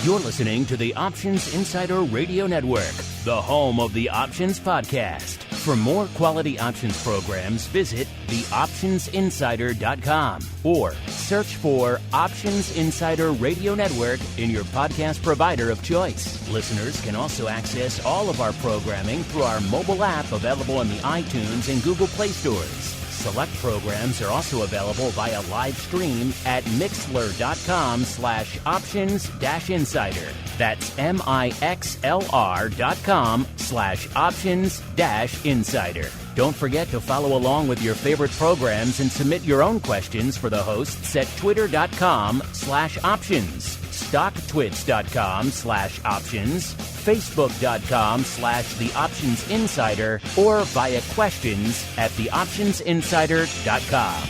You're listening to the Options Insider Radio Network, the home of the Options Podcast. For more quality options programs, visit theoptionsinsider.com or search for Options Insider Radio Network in your podcast provider of choice. Listeners can also access all of our programming through our mobile app available in the iTunes and Google Play stores. Select programs are also available via live stream at mixlr.com/options-insider. That's mixlr.com/options-insider. Don't forget to follow along with your favorite programs and submit your own questions for the hosts at twitter.com/options, stocktwits.com/options, facebook.com/theoptionsinsider, or via questions at theoptionsinsider.com.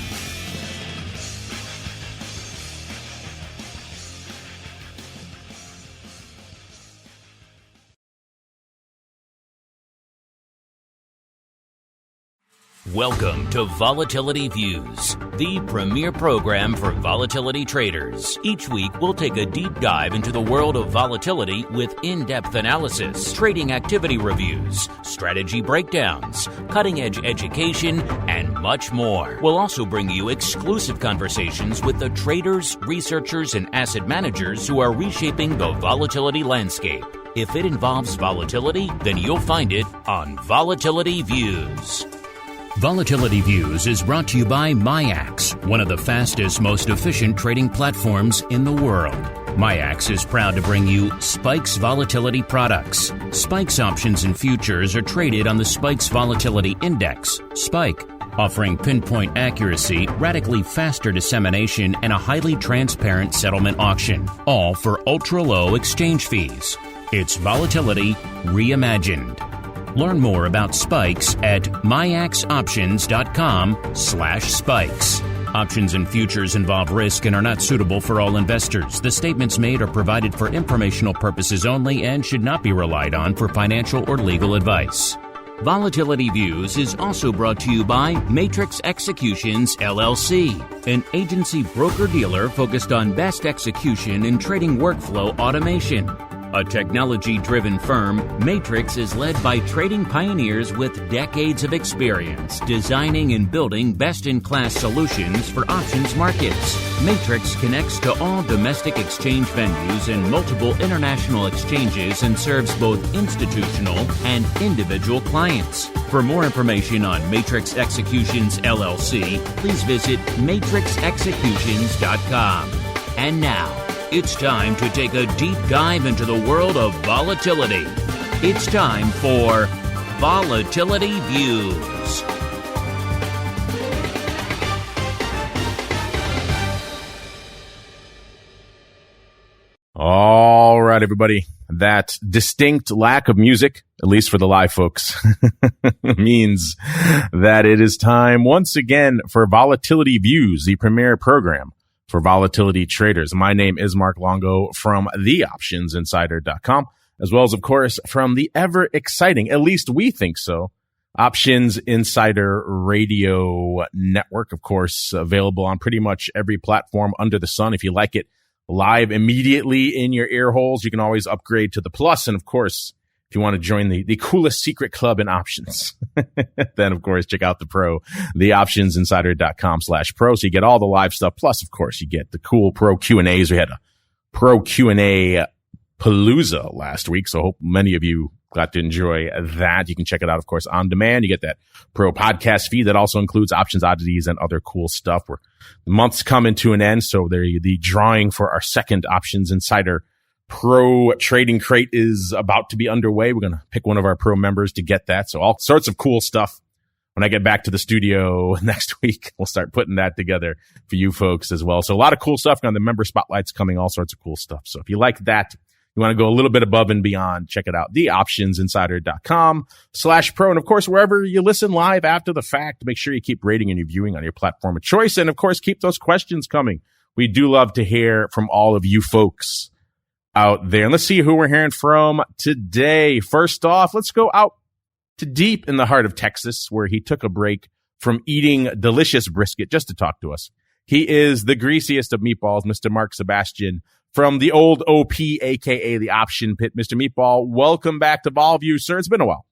Welcome to Volatility Views, the premier program for volatility traders. Each week, we'll take a deep dive into the world of volatility with in-depth analysis, trading activity reviews, strategy breakdowns, cutting-edge education, and much more. We'll also bring you exclusive conversations with the traders, researchers, and asset managers who are reshaping the volatility landscape. If it involves volatility, then you'll find it on Volatility Views. Volatility Views is brought to you by MIAX, one of the fastest, most efficient trading platforms in the world. MIAX is proud to bring you Spikes Volatility products. Spikes options and futures are traded on the Spikes Volatility Index, SPIKE, offering pinpoint accuracy, radically faster dissemination, and a highly transparent settlement auction, all for ultra-low exchange fees. It's volatility reimagined. Learn more about Spikes at myaxoptions.com/spikes. Options and futures involve risk and are not suitable for all investors. The statements made are provided for informational purposes only and should not be relied on for financial or legal advice. Volatility Views is also brought to you by Matrix Executions, LLC, an agency broker-dealer focused on best execution in trading workflow automation. A technology-driven firm, Matrix is led by trading pioneers with decades of experience designing and building best-in-class solutions for options markets. Matrix connects to all domestic exchange venues and multiple international exchanges and serves both institutional and individual clients. For more information on Matrix Executions, LLC, please visit matrixexecutions.com. And now, it's time to take a deep dive into the world of volatility. It's time for Volatility Views. All right, everybody. That distinct lack of music, at least for the live folks, means that it is time once again for Volatility Views, the premier program for volatility traders. My name is Mark Longo from theoptionsinsider.com, as well as, of course, from the ever exciting, at least we think so, Options Insider Radio Network, of course, available on pretty much every platform under the sun. If you like it live immediately in your ear holes, you can always upgrade to the plus. And of course, if you want to join the coolest secret club in options, then of course, check out the pro, theoptionsinsider.com/pro. So you get all the live stuff. Plus, of course, you get the cool pro Q&As. We had a pro Q&A palooza last week. So I hope many of you got to enjoy that. You can check it out, of course, on demand. You get that pro podcast feed that also includes options oddities and other cool stuff. Where the month's coming to an end. So the drawing for our second Options Insider Pro Trading Crate is about to be underway. We're going to pick one of our pro members to get that. So all sorts of cool stuff. When I get back to the studio next week, we'll start putting that together for you folks as well. So a lot of cool stuff on the member spotlights coming, all sorts of cool stuff. So if you like that, you want to go a little bit above and beyond, check it out. theoptionsinsider.com/pro. And of course, wherever you listen live after the fact, make sure you keep rating and reviewing on your platform of choice. And of course, keep those questions coming. We do love to hear from all of you folks out there. And let's see who we're hearing from today. First off, let's go out to deep in the heart of Texas, where he took a break from eating delicious brisket just to talk to us. He is the greasiest of meatballs, Mr. Mark Sebastian from the old OP, aka the Option Pit, Mr. Meatball. Welcome back to VolView, sir. It's been a while.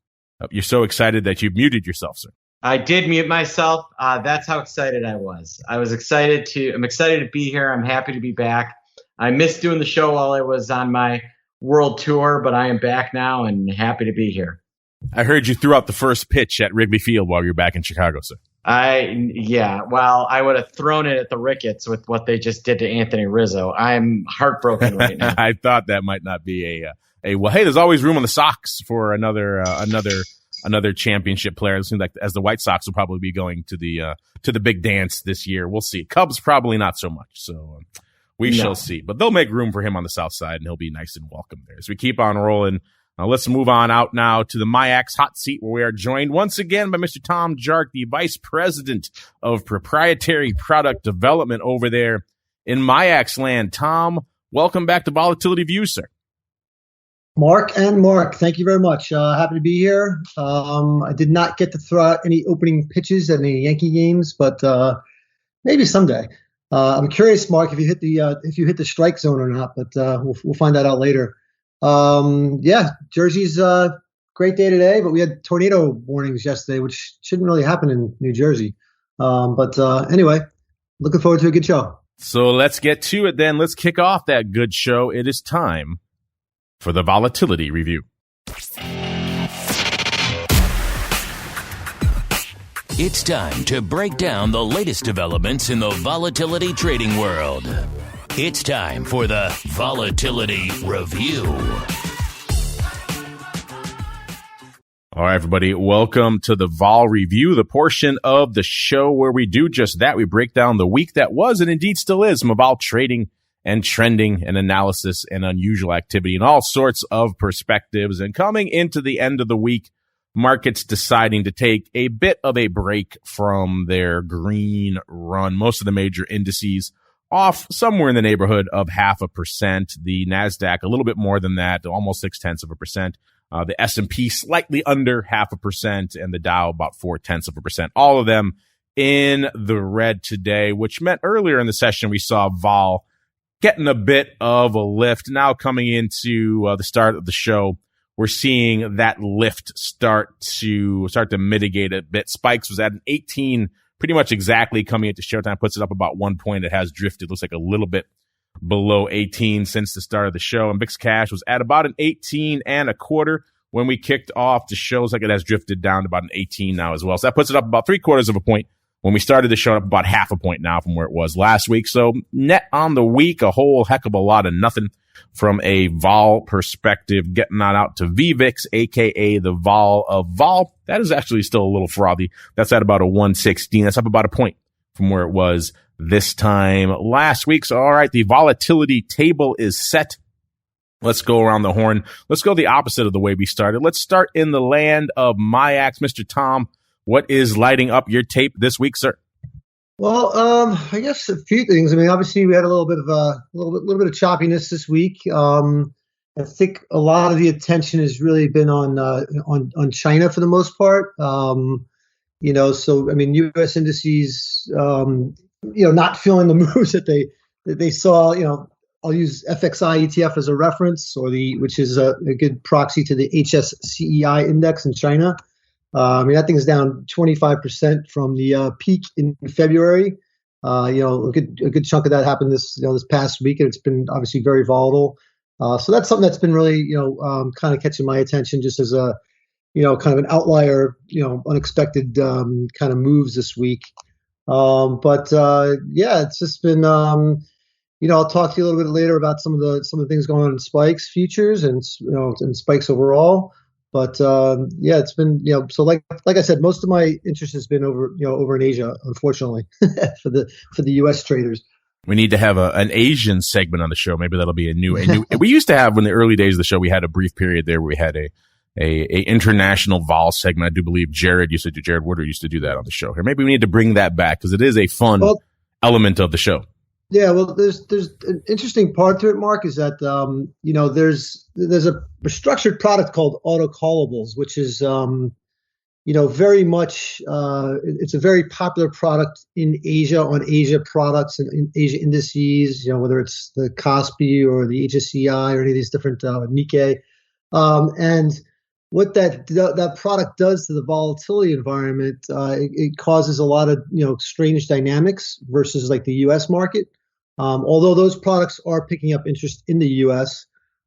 You're so excited that you've muted yourself, sir. I did mute myself. That's how excited I was. I'm excited to be here. I'm happy to be back. I missed doing the show while I was on my world tour, but I am back now and happy to be here. I heard you threw out the first pitch at Wrigley Field while you were back in Chicago, sir. Well, I would have thrown it at the Ricketts with what they just did to Anthony Rizzo. I'm heartbroken right now. I thought that might not be well, hey, there's always room on the Sox for another championship player. It seems like as the White Sox will probably be going to the big dance this year. We'll see. Cubs probably not so much. So we shall see. But they'll make room for him on the south side, and he'll be nice and welcome there. As we keep on rolling, let's move on out now to the MIAX hot seat, where we are joined once again by Mr. Tom Jark, the Vice President of Proprietary Product Development over there in MIAX land. Tom, welcome back to Volatility Views, sir. Mark, thank you very much. Happy to be here. I did not get to throw out any opening pitches at any Yankee games, but maybe someday. I'm curious, Mark, if you hit the strike zone or not, but we'll find that out later. Jersey's a great day today, but we had tornado warnings yesterday, which shouldn't really happen in New Jersey. Anyway, looking forward to a good show. So let's get to it then. Let's kick off that good show. It is time for the Volatility Review. It's time to break down the latest developments in the volatility trading world. It's time for the Volatility Review. All right, everybody, welcome to the Vol Review, the portion of the show where we do just that. We break down the week that was and indeed still is some vol trading and trending and analysis and unusual activity and all sorts of perspectives. And coming into the end of the week, markets deciding to take a bit of a break from their green run. Most of the major indices off somewhere in the neighborhood of 0.5%. The NASDAQ a little bit more than that, almost 0.6%. The S&P slightly under 0.5%, and the Dow about 0.4%. All of them in the red today, which meant earlier in the session we saw vol getting a bit of a lift. Now coming into the start of the show, we're seeing that lift start to mitigate a bit. Spikes was at an 18, pretty much exactly coming into showtime, puts it up about 1 point. It has drifted, looks like a little bit below 18 since the start of the show. And VIX Cash was at about an 18.25 when we kicked off. The show's like it has drifted down to about an 18 now as well. So that puts it up about 0.75 of a point. When we started the show, up about 0.5 point now from where it was last week. So net on the week, a whole heck of a lot of nothing from a vol perspective. Getting on out to VVIX, aka the vol of vol. That is actually still a little frothy. That's at about a 116. That's up about a point from where it was this time last week. So, all right, the volatility table is set. Let's go around the horn. Let's go the opposite of the way we started. Let's start in the land of MIAX. Mr. Tom, what is lighting up your tape this week, sir? Well, I guess a few things. I mean, obviously we had a little bit of choppiness this week. I think a lot of the attention has really been on China for the most part. So I mean, U.S. indices, not feeling the moves that they saw. I'll use FXI ETF as a reference, which is a good proxy to the HSCEI index in China. I mean, that thing is down 25% from the peak in February. A good chunk of that happened this past week, and it's been obviously very volatile. So that's something that's been really, kind of catching my attention just as a, kind of an outlier, unexpected kind of moves this week. It's just been, I'll talk to you a little bit later about some of the things going on in spikes futures and spikes overall. But it's been so like I said, most of my interest has been over in Asia, unfortunately, for the U.S. traders. We need to have an Asian segment on the show. Maybe that'll be a new. We used to have in the early days of the show. We had a brief period there where we had a international vol segment. I do believe Jared Woodard used to do that on the show here. Maybe we need to bring that back because it is a fun element of the show. Yeah, well, there's an interesting part to it, Mark, is that there's a structured product called auto callables, which is very much, it's a very popular product in Asia, on Asia products and in Asia indices, whether it's the Kospi or the HSCI or any of these different Nikkei. And what that product does to the volatility environment, it causes a lot of, strange dynamics versus like the U.S. market. Although those products are picking up interest in the U.S.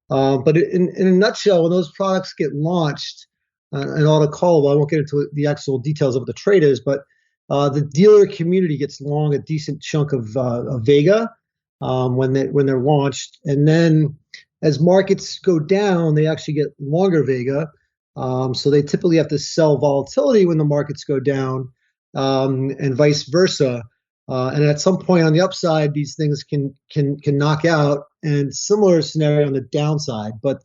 But in a nutshell, when those products get launched, and all the callable, I won't get into the actual details of what the trade is, but the dealer community gets long a decent chunk of Vega when they're launched, and then as markets go down, they actually get longer Vega. So they typically have to sell volatility when the markets go down, and vice versa. And at some point on the upside, these things can knock out, and similar scenario on the downside. But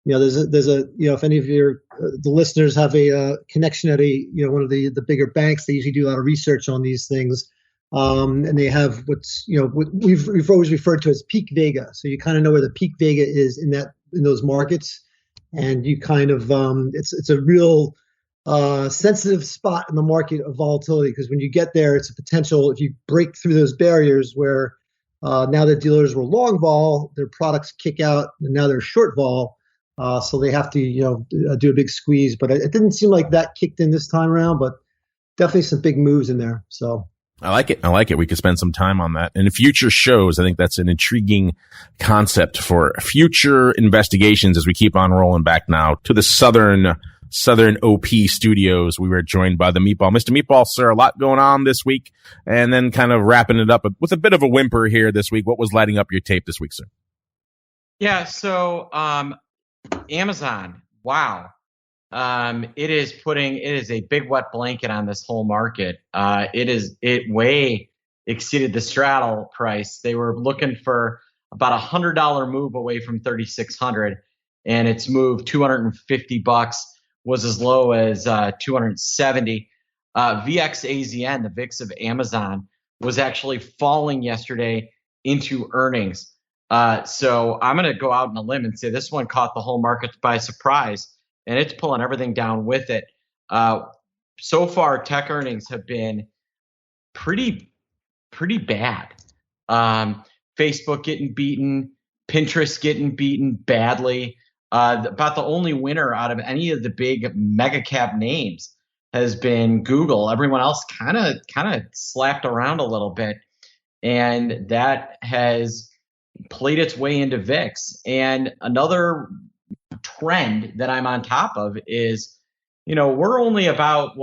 there's a if any of the listeners have a connection at one of the bigger banks, they usually do a lot of research on these things, and they have what we've always referred to as peak Vega. So you kind of know where the peak Vega is in those markets, and you kind of it's a real sensitive spot in the market of volatility, because when you get there, it's a potential, if you break through those barriers where now the dealers were long vol, their products kick out, and now they're short vol. So they have to, do a big squeeze, but it didn't seem like that kicked in this time around, but definitely some big moves in there. So I like it. We could spend some time on that. And in future shows, I think that's an intriguing concept for future investigations as we keep on rolling back now to the Southern OP studios. We were joined by the Meatball. Mr. Meatball, sir, a lot going on this week, and then kind of wrapping it up with a bit of a whimper here this week. What was lighting up your tape this week, sir? Yeah, so Amazon, wow. It is a big wet blanket on this whole market. It way exceeded the straddle price. They were looking for about $100 move away from 3,600, and it's moved $250, was as low as 270. VXAZN, the VIX of Amazon, was actually falling yesterday into earnings. So I'm going to go out on a limb and say this one caught the whole market by surprise, and it's pulling everything down with it. So far, tech earnings have been pretty bad. Facebook getting beaten, Pinterest getting beaten badly. About the only winner out of any of the big mega cap names has been Google. Everyone else kind of slapped around a little bit, and that has played its way into VIX. And another trend that I'm on top of is, we're only about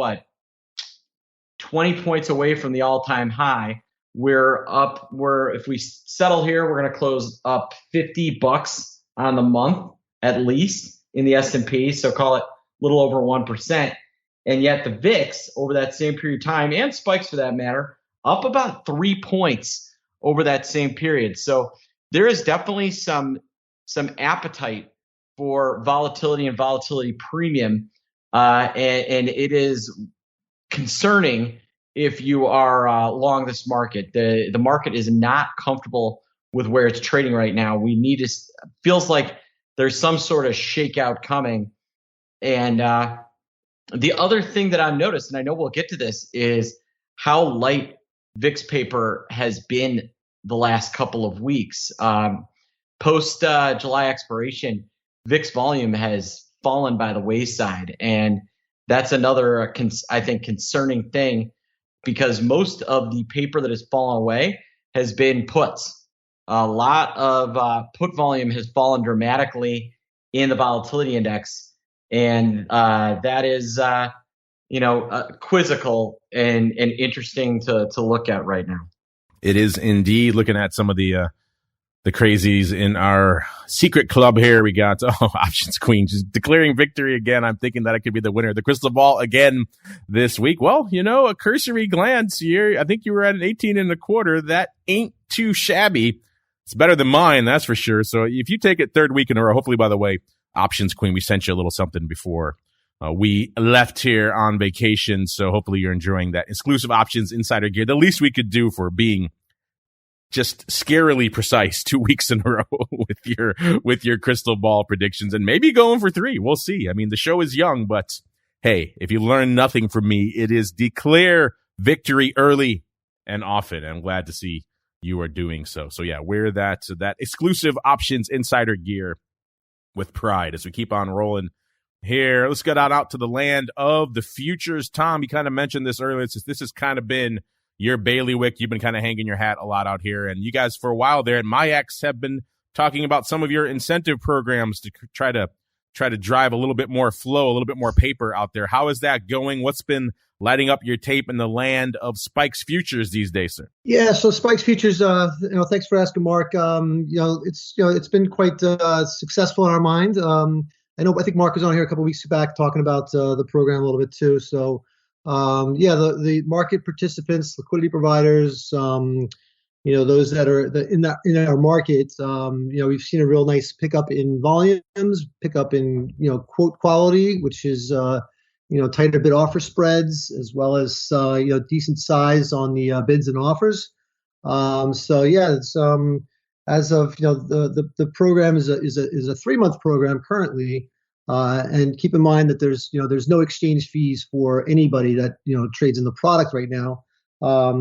20 points away from the all-time high. If we settle here, we're going to close up $50 on the month at least in the S&P. So call it a little over 1%. And yet the VIX over that same period of time, and spikes for that matter, up about 3 points over that same period. So there is definitely some appetite for volatility and volatility premium, and it is concerning if you are long this market. The market is not comfortable with where it's trading right now. Feels like there's some sort of shakeout coming. And the other thing that I've noticed, and I know we'll get to this, is how light VIX paper has been the last couple of weeks. Post July expiration, VIX volume has fallen by the wayside. And that's another, I think, concerning thing, because most of the paper that has fallen away has been puts. A lot of put volume has fallen dramatically in the volatility index. And that is, quizzical and interesting to look at right now. It is indeed. Looking at some of the crazies in our secret club here, we got Options Queen just declaring victory again. I'm thinking that it could be the winner of the crystal ball again this week. Well, a cursory glance here, I think you were at an 18.25. That ain't too shabby. It's better than mine, that's for sure. So if you take it third week in a row, hopefully, by the way, Options Queen, we sent you a little something before we left here on vacation. So hopefully you're enjoying that exclusive options insider gear. The least we could do for being just scarily precise 2 weeks in a row with your crystal ball predictions, and maybe going for 3. We'll see. I mean, the show is young, but hey, if you learn nothing from me, it is declare victory early and often. I'm glad to see you are doing so. So yeah, wear that exclusive options insider gear with pride as we keep on rolling here. Let's get out to the land of the futures. Tom, you kind of mentioned this earlier. This has kind of been your bailiwick. You've been kind of hanging your hat a lot out here, and you guys for a while there at MyX have been talking about some of your incentive programs to try to drive a little bit more flow, a little bit more paper out there. How is that going? What's been lighting up your tape in the land of Spikes Futures these days, sir? Yeah, so Spikes Futures, thanks for asking, Mark. It's been quite successful in our mind. I think Mark was on here a couple of weeks back talking about the program a little bit too. So, the market participants, liquidity providers, those that are in our market, we've seen a real nice pickup in volumes, pickup in, quote quality, which is, tighter bid offer spreads, as well as, decent size on the bids and offers. It's, as of, the program is a 3-month program currently. And keep in mind that there's no exchange fees for anybody that, trades in the product right now. We're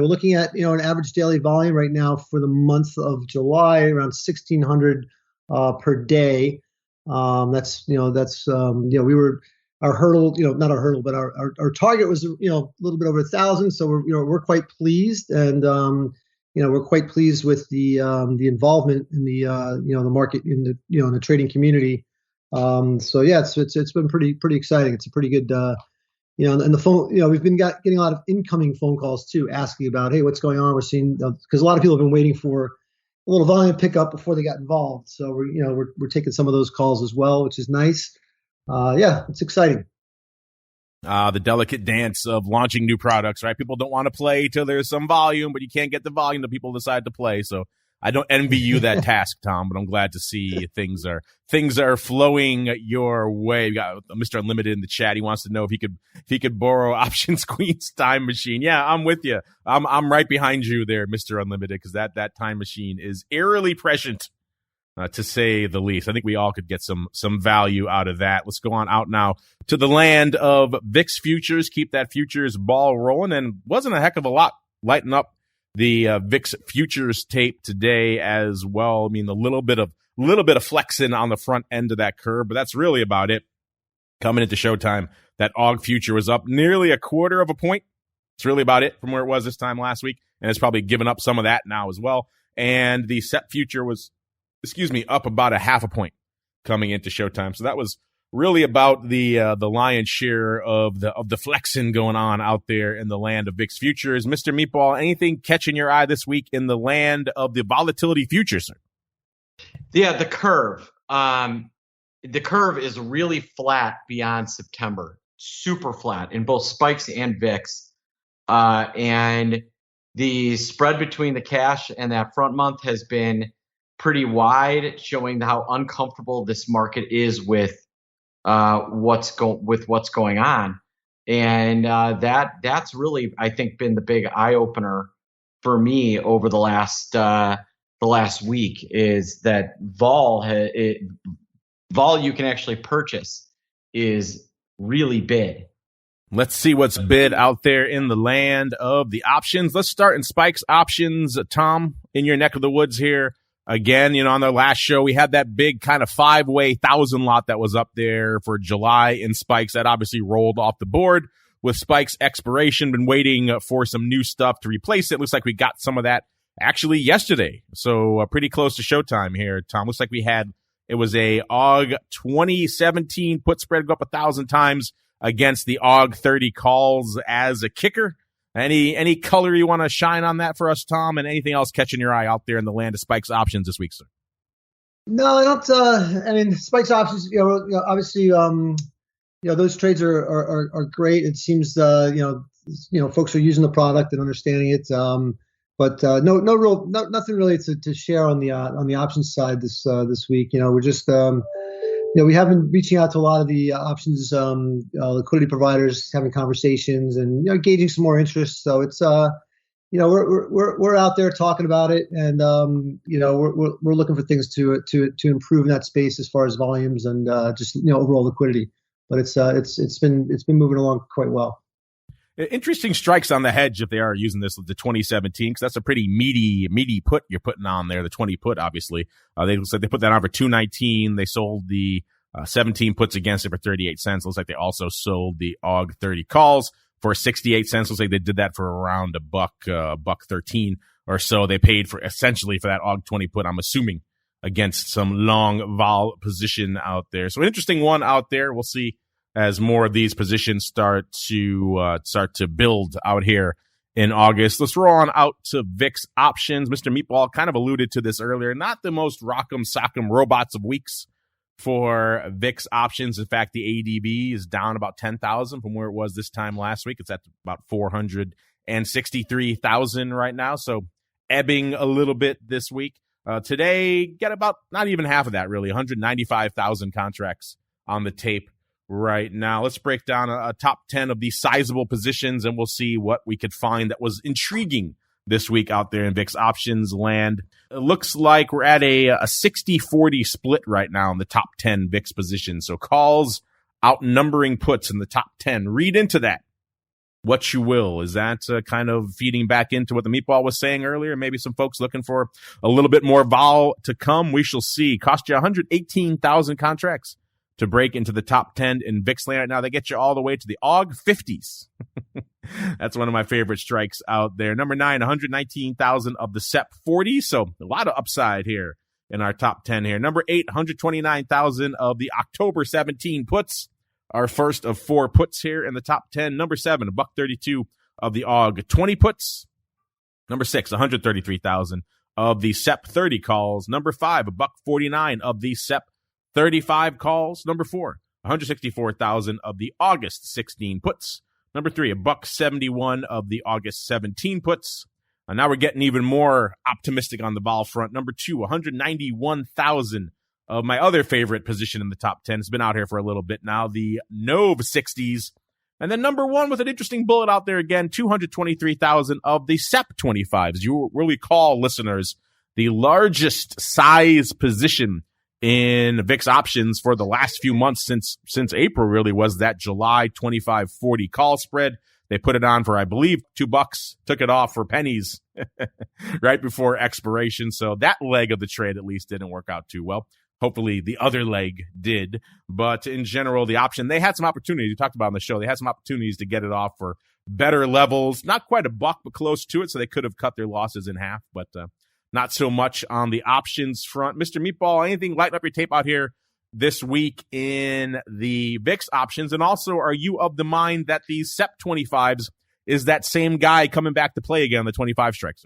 looking at, an average daily volume right now for the month of July, around 1,600 per day. We were, our hurdle, not our hurdle, but our target was, a little bit over 1,000. So we're quite pleased, and we're quite pleased with the involvement in the market, in the trading community. It's been pretty exciting. It's a pretty good, and the phone, we've been getting a lot of incoming phone calls too, asking about, hey, what's going on? We're seeing, because a lot of people have been waiting for a little volume pickup before they got involved. So we're taking some of those calls as well, which is nice. It's exciting. The delicate dance of launching new products, right? People don't want to play till there's some volume, but you can't get the volume that people decide to play. So I don't envy you that task, Tom, but I'm glad to see things are flowing your way. We got Mr. Unlimited in the chat. He wants to know if he could borrow Options Queen's time machine. Yeah, I'm with you. I'm right behind you there, Mr. Unlimited, because that time machine is eerily prescient, to say the least. I think we all could get some value out of that. Let's go on out now to the land of VIX futures. Keep that futures ball rolling, and wasn't a heck of a lot lighting up the VIX futures tape today as well. I mean, a little bit of flexing on the front end of that curve, but that's really about it. Coming into showtime, that AUG future was up nearly 1/4 of a point. It's really about it from where it was this time last week, and it's probably given up some of that now as well. And the SEP future was, up about 1/2 point coming into showtime. So that was really about the lion's share of the flexing going on out there in the land of VIX futures. Mr. Meatball, anything catching your eye this week in the land of the volatility futures, sir? Yeah, the curve. The curve is really flat beyond September, super flat in both spikes and VIX. And the spread between the cash and that front month has been pretty wide, showing how uncomfortable this market is with what's going on. And that's really, I think, been the big eye opener for me over the last week, is that vol you can actually purchase is really bid. Let's see what's bid out there in the land of the options. Let's start in Spikes options. Tom, in your neck of the woods here. Again, on the last show, we had that big kind of 5-way 1,000 lot that was up there for July in Spikes. That obviously rolled off the board with Spikes expiration. Been waiting for some new stuff to replace it. Looks like we got some of that actually yesterday. So pretty close to showtime here, Tom. Looks like it was a AUG 2017 put spread go up 1,000 times against the AUG 30 calls as a kicker. Any color you want to shine on that for us, Tom, and anything else catching your eye out there in the land of Spikes options this week, sir? No, I don't. Spikes options, obviously, those trades are great. It seems, folks are using the product and understanding it. But nothing really to share on the options side this week. We're just, we have been reaching out to a lot of the options liquidity providers, having conversations and gauging some more interest. So it's we're out there talking about it, and we're looking for things to improve in that space as far as volumes and just overall liquidity. but it's been moving along quite well. Interesting strikes on the hedge if they are using this with the 2017, because that's a pretty meaty put you're putting on there. The 20 put, obviously, they put that on for $2.19. They sold the 17 puts against it for 38 cents. Looks like they also sold the AUG 30 calls for 68 cents. Looks like they did that for around $1.13 or so. They paid for essentially for that AUG 20 put, I'm assuming, against some long vol position out there. So an interesting one out there. We'll see as more of these positions start to build out here in August. Let's roll on out to VIX options. Mr. Meatball kind of alluded to this earlier. Not the most rock'em sock'em robots of weeks for VIX options. In fact, the ADV is down about 10,000 from where it was this time last week. It's at about 463,000 right now. So ebbing a little bit this week. Today, get about not even half of that, really, 195,000 contracts on the tape right now. Let's break down a top 10 of these sizable positions, and we'll see what we could find that was intriguing this week out there in VIX options land. It looks like we're at a 60-40 split right now in the top 10 VIX positions. So calls outnumbering puts in the top 10. Read into that what you will. Is that kind of feeding back into what the Meatball was saying earlier? Maybe some folks looking for a little bit more vol to come. We shall see. Cost you 118,000 contracts to break into the top 10 in VIX land right now. They get you all the way to the AUG 50s. That's one of my favorite strikes out there. Number 9, 119,000 of the SEP 40. So a lot of upside here in our top 10 here. Number 8, 129,000 of the October 17 puts. Our first of 4 puts here in the top 10. Number 7, $1.32 of the AUG 20 puts. Number 6, 133,000 of the SEP 30 calls. Number 5, $1.49 of the SEP 35 calls. Number 4, 164,000 of the August 16 puts. Number 3, $1.71 of the August 17 puts. And now we're getting even more optimistic on the vol front. Number 2, 191,000 of my other favorite position in the top 10. It's been out here for a little bit now, the Nove 60s. And then number 1 with an interesting bullet out there again, 223,000 of the SEP 25s. You will recall, listeners, the largest size position in VIX options for the last few months since April really was that July 25-40 call spread. They put it on for, I believe, $2, took it off for pennies right before expiration. So that leg of the trade at least didn't work out too well. Hopefully the other leg did. But in general, the option, they had some opportunities. We talked about on the show. They had some opportunities to get it off for better levels. Not quite $1, but close to it. So they could have cut their losses in half. But not so much on the options front. Mr. Meatball, anything lighting up your tape out here this week in the VIX options? And also, are you of the mind that these SEP 25s is that same guy coming back to play again on the 25 strikes?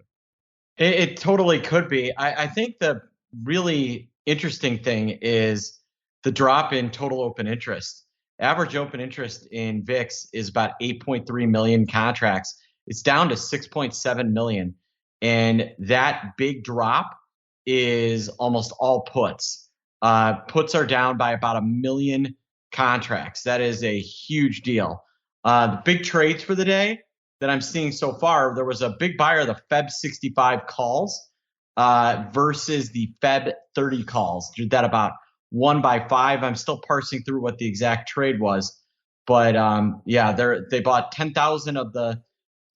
It totally could be. I think the really interesting thing is the drop in total open interest. Average open interest in VIX is about 8.3 million contracts. It's down to 6.7 million. And that big drop is almost all puts. Puts are down by about 1 million contracts. That is a huge deal. The big trades for the day that I'm seeing so far, there was a big buyer of the Feb 65 calls versus the Feb 30 calls. Did that about 1/5. I'm still parsing through what the exact trade was. But they bought 10,000 of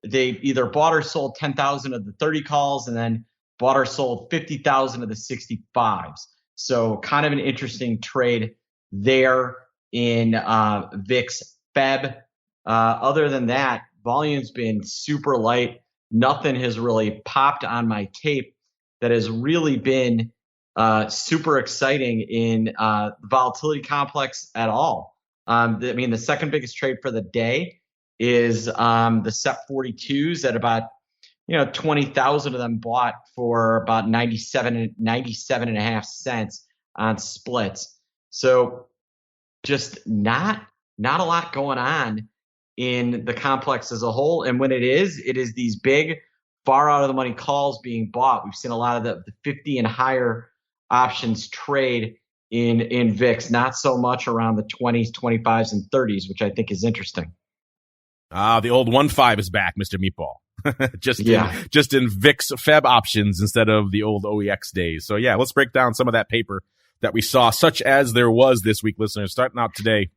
they either bought or sold 10,000 of the 30 calls and then bought or sold 50,000 of the 65s. So kind of an interesting trade there in VIX Feb. Other than that, volume's been super light. Nothing has really popped on my tape that has really been super exciting in the volatility complex at all. The second biggest trade for the day is the SEP 42s at about 20,000 of them bought for about 97.5 cents on splits. So just not a lot going on in the complex as a whole. And when it is these big, far out of the money calls being bought. We've seen a lot of the 50 and higher options trade in VIX, not so much around the 20s, 25s, and 30s, which I think is interesting. The old 1.5 is back, Mr. Meatball. just in VIX Feb options instead of the old OEX days. So yeah, let's break down some of that paper that we saw, such as there was this week, listeners. Starting out today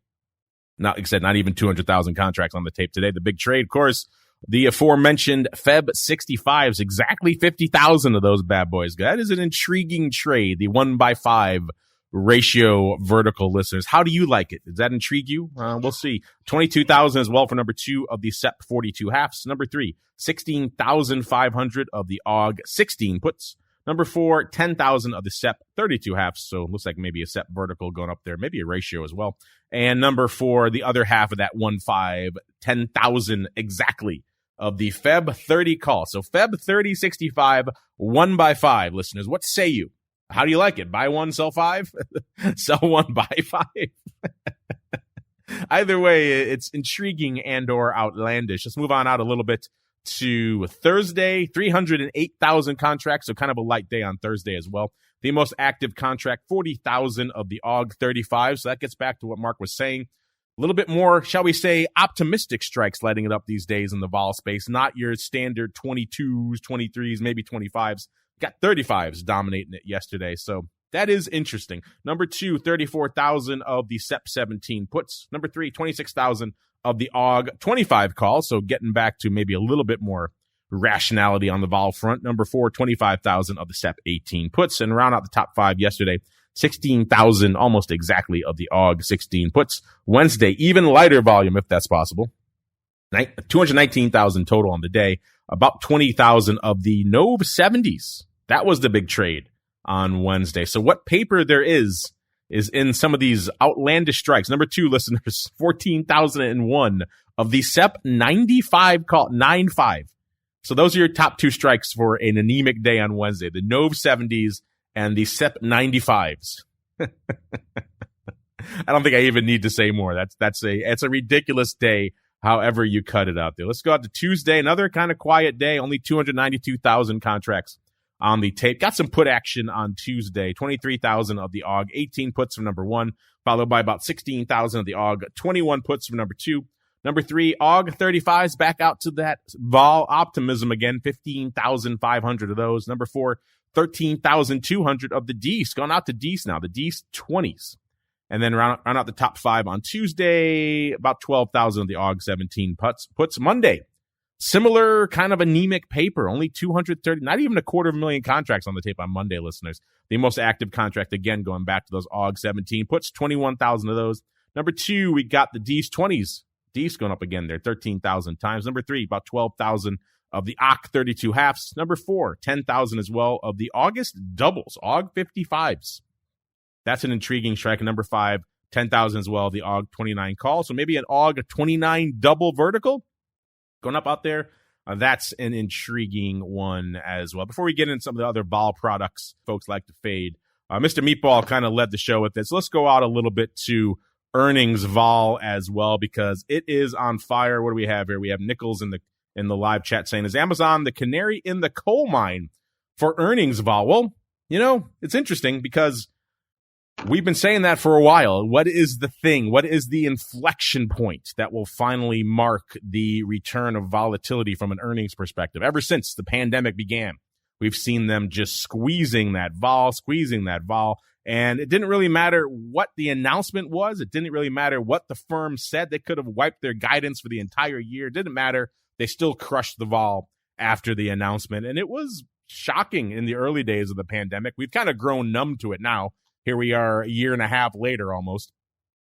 Not, like I said, not even 200,000 contracts on the tape today. The big trade, of course, the aforementioned Feb 65s, exactly 50,000 of those bad boys. That is an intriguing trade, the 1/5 ratio vertical, listeners. How do you like it? Does that intrigue you? We'll see. 22,000 as well for number 2 of the SEP 42 halves. Number 3, 16,500 of the AUG 16 puts. Number 4, 10,000 of the SEP 32 halves. So it looks like maybe a SEP vertical going up there, maybe a ratio as well. And number 4, the other half of that 1/5, 10,000 exactly of the Feb 30 call. So Feb 30, 65, 1/5, listeners. What say you? How do you like it? Buy 1, sell 5? Sell 1, buy 5? Either way, it's intriguing and or outlandish. Let's move on out a little bit to Thursday. 308,000 contracts, so kind of a light day on Thursday as well. The most active contract, 40,000 of the AUG 35. So that gets back to what Mark was saying. A little bit more, shall we say, optimistic strikes lighting it up these days in the vol space. Not your standard 22s, 23s, maybe 25s. Got 35s dominating it yesterday, so that is interesting. Number 2, 34,000 of the SEP 17 puts. Number 3, 26,000 of the AUG 25 calls, so getting back to maybe a little bit more rationality on the vol front. Number 4, 25,000 of the SEP 18 puts, and round out the top 5 yesterday, 16,000 almost exactly of the AUG 16 puts. Wednesday, even lighter volume if that's possible. 219,000 total on the day. About 20,000 of the NOV 70s. That was the big trade on Wednesday. So what paper there is in some of these outlandish strikes. Number 2, listeners, 14,001 of the SEP 95 call, 9-5. So those are your top 2 strikes for an anemic day on Wednesday. The NOV 70s and the SEP 95s. I don't think I even need to say more. It's a ridiculous day, however you cut it out there. Let's go out to Tuesday, another kind of quiet day, only 292,000 contracts on the tape. Got some put action on Tuesday, 23,000 of the AUG, 18 puts from number 1, followed by about 16,000 of the AUG, 21 puts from number 2. Number 3, AUG 35s, back out to that vol optimism again, 15,500 of those. Number 4, 13,200 of the Ds, gone out to Ds now, the Ds 20s. And then round out the top 5 on Tuesday, about 12,000 of the AUG 17 puts. Monday, similar kind of anemic paper, only 230, not even 250,000 contracts on the tape on Monday, listeners. The most active contract, again, going back to those AUG 17 puts, 21,000 of those. Number 2, we got the Ds 20s. Ds going up again there, 13,000 times. Number 3, about 12,000 of the AUG 32 halves. Number 4, 10,000 as well of the August doubles, AUG 55s. That's an intriguing strike. Number 5, 10,000 as well, the AUG 29 call. So maybe an AUG 29 double vertical going up out there. That's an intriguing one as well. Before we get into some of the other vol products folks like to fade, Mr. Meatball kind of led the show with this. Let's go out a little bit to earnings vol as well, because it is on fire. What do we have here? We have Nichols in the live chat saying, is Amazon the canary in the coal mine for earnings vol? Well, it's interesting because we've been saying that for a while. What is the thing? What is the inflection point that will finally mark the return of volatility from an earnings perspective? Ever since the pandemic began, we've seen them just squeezing that vol. And it didn't really matter what the announcement was. It didn't really matter what the firm said. They could have wiped their guidance for the entire year. It didn't matter. They still crushed the vol after the announcement. And it was shocking in the early days of the pandemic. We've kind of grown numb to it now. Here we are a year and a half later almost.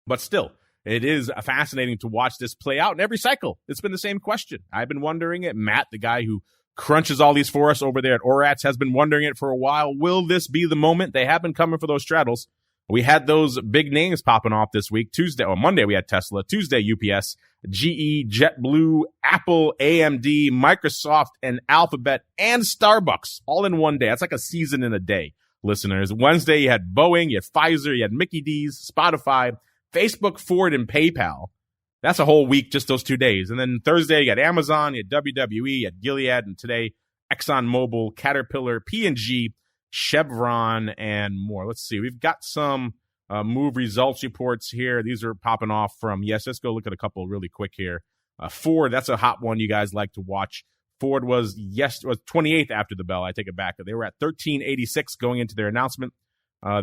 But still, it is fascinating to watch this play out in every cycle. It's been the same question. I've been wondering it. Matt, the guy who crunches all these for us over there at Orats, has been wondering it for a while. Will this be the moment? They have been coming for those straddles. We had those big names popping off this week. Monday we had Tesla. Tuesday, UPS, GE, JetBlue, Apple, AMD, Microsoft, and Alphabet, and Starbucks all in one day. That's like a season in a day, listeners. Wednesday, you had Boeing, you had Pfizer, you had Mickey D's, Spotify, Facebook, Ford, and PayPal. That's a whole week, just those 2 days. And then Thursday, you got Amazon, you had WWE, you had Gilead, and today, ExxonMobil, Caterpillar, P&G, Chevron, and more. Let's see. We've got some move results reports here. These are popping off from, let's go look at a couple really quick here. Ford, that's a hot one you guys like to watch. Ford was 28th after the bell. I take it back. They were at 1386 going into their announcement.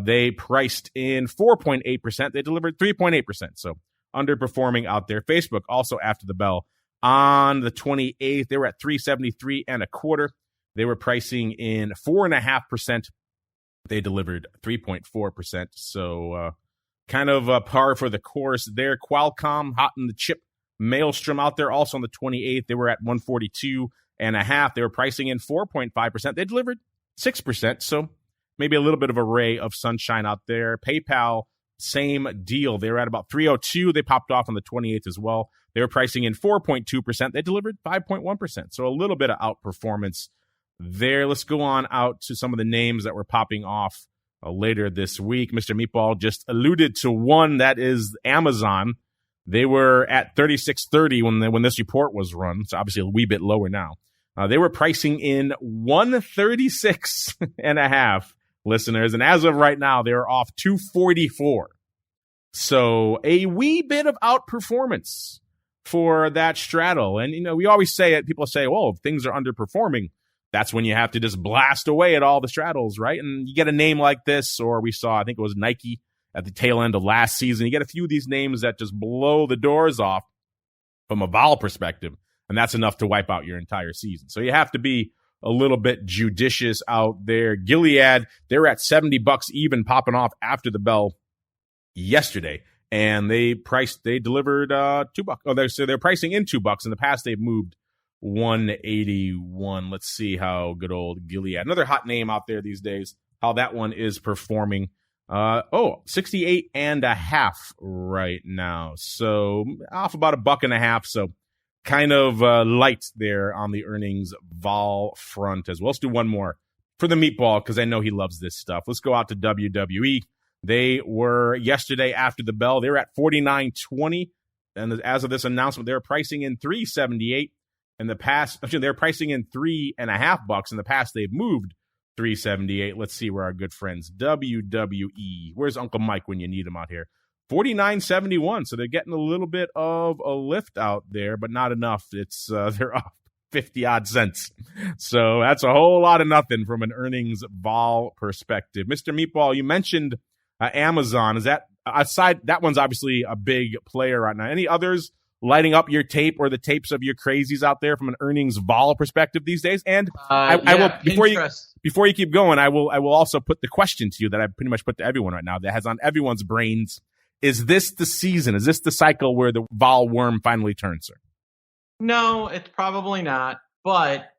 They priced in 4.8%. They delivered 3.8%. So underperforming out there. Facebook also after the bell on the 28th, they were at 373 and a quarter. They were pricing in 4.5%. They delivered 3.4%. So kind of par for the course there. Qualcomm, hot in the chip maelstrom out there also on the 28th. They were at 142.5. They were pricing in 4.5%. They delivered 6%. So maybe a little bit of a ray of sunshine out there. PayPal, same deal. They were at about 302. They popped off on the 28th as well. They were pricing in 4.2%. They delivered 5.1%. So a little bit of outperformance there. Let's go on out to some of the names that were popping off later this week. Mr. Meatball just alluded to one, that is Amazon. They were at 36.30 when this report was run. So obviously a wee bit lower now. They were pricing in 136.5, listeners. And as of right now, they're off 244. So a wee bit of outperformance for that straddle. And, you know, we always say it. People say, well, if things are underperforming, that's when you have to just blast away at all the straddles, right? And you get a name like this, or we saw, I think it was Nike at the tail end of last season. You get a few of these names that just blow the doors off from a vol perspective, and that's enough to wipe out your entire season. So you have to be a little bit judicious out there. Gilead, they're at $70 even, popping off after the bell yesterday, and they delivered $2. Oh, so they're pricing in $2. In the past, they've moved 181. Let's see how good old Gilead, another hot name out there these days, how that one is performing. 68.5 right now. So off about $1.50. So kind of light there on the earnings vol front as well. Let's do one more for the Meatball, because I know he loves this stuff. Let's go out to WWE. They were yesterday after the bell. They were at 49.20. And as of this announcement, they were pricing in 378. In the past, actually, they're pricing in $3.50. In the past, they've moved 378. Let's see where our good friends WWE. Where's Uncle Mike when you need him out here? 49.71. So they're getting a little bit of a lift out there, but not enough. It's they're up 50 odd cents. So that's a whole lot of nothing from an earnings vol perspective. Mr. Meatball, you mentioned Amazon. Is that aside? That one's obviously a big player right now. Any others lighting up your tape or the tapes of your crazies out there from an earnings vol perspective these days? And I will, before you keep going, I will also put the question to you that I pretty much put to everyone right now that has on everyone's brains. Is this the season? Is this the cycle where the vol worm finally turns, sir? No, it's probably not. But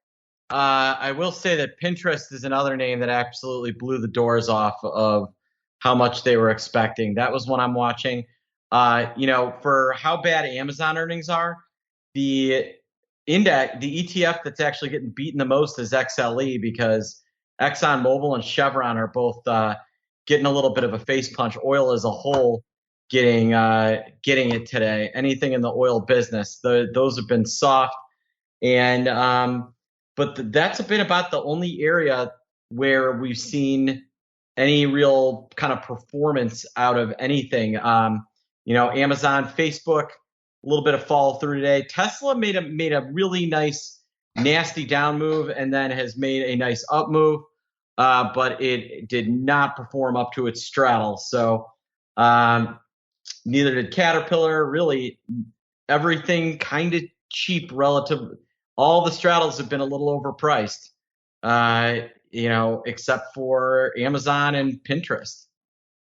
I will say that Pinterest is another name that absolutely blew the doors off of how much they were expecting. That was one I'm watching. For how bad Amazon earnings are, the ETF that's actually getting beaten the most is XLE, because ExxonMobil and Chevron are both getting a little bit of a face punch. Oil as a whole getting it today. Anything in the oil business, those have been soft, and that's been about the only area where we've seen any real kind of performance out of anything. Amazon, Facebook, a little bit of follow through today. Tesla made a really nice, nasty down move and then has made a nice up move, but it did not perform up to its straddle. So neither did Caterpillar. Really, everything kind of cheap relative. All the straddles have been a little overpriced, except for Amazon and Pinterest.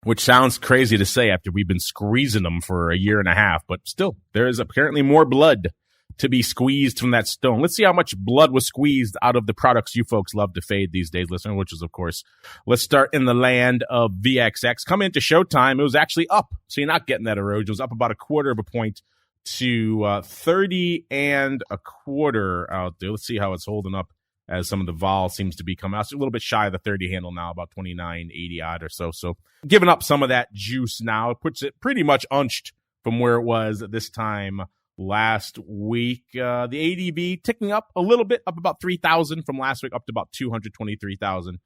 Which sounds crazy to say after we've been squeezing them for a year and a half, but still, there is apparently more blood to be squeezed from that stone. Let's see how much blood was squeezed out of the products you folks love to fade these days, listener, which is, of course, let's start in the land of VXX. Coming into Showtime, it was actually up, so you're not getting that erosion. It was up about 1/4 point to 30 and a quarter out there. Let's see how it's holding up as some of the vol seems to be coming out. It's a little bit shy of the 30 handle now, about 29.80 odd or so. So giving up some of that juice now. It puts it pretty much unched from where it was at this time last week. The ADV ticking up a little bit, up about 3,000 from last week, up to about 223,000.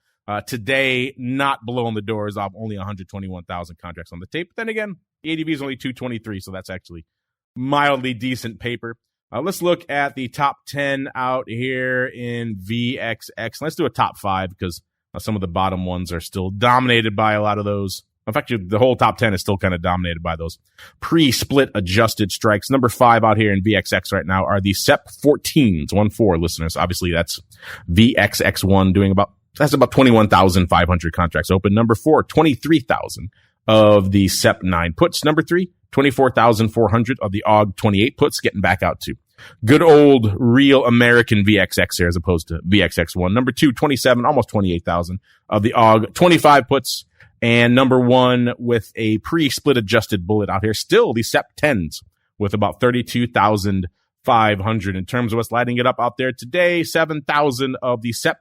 Today, not blowing the doors off, only 121,000 contracts on the tape. But then again, the ADV is only 223, so that's actually mildly decent paper. Let's look at the top 10 out here in VXX. Let's do a top 5 because some of the bottom ones are still dominated by a lot of those In fact, the whole top 10 is still kind of dominated by those pre-split adjusted strikes. Number 5 out here in VXX right now are the SEP 14s, 1-4 listeners. Obviously, that's VXX1 doing that's about 21,500 contracts open. Number 4, 23,000 of the SEP 9 puts. Number 3, 24,400 of the AUG 28 puts, getting back out to good old real American VXX here as opposed to VXX1. Number 2, 27, almost 28,000 of the AUG 25 puts. And number 1 with a pre-split adjusted bullet out here, still the SEP 10s with about 32,500 in terms of what's lighting it up out there today. 7,000 of the SEP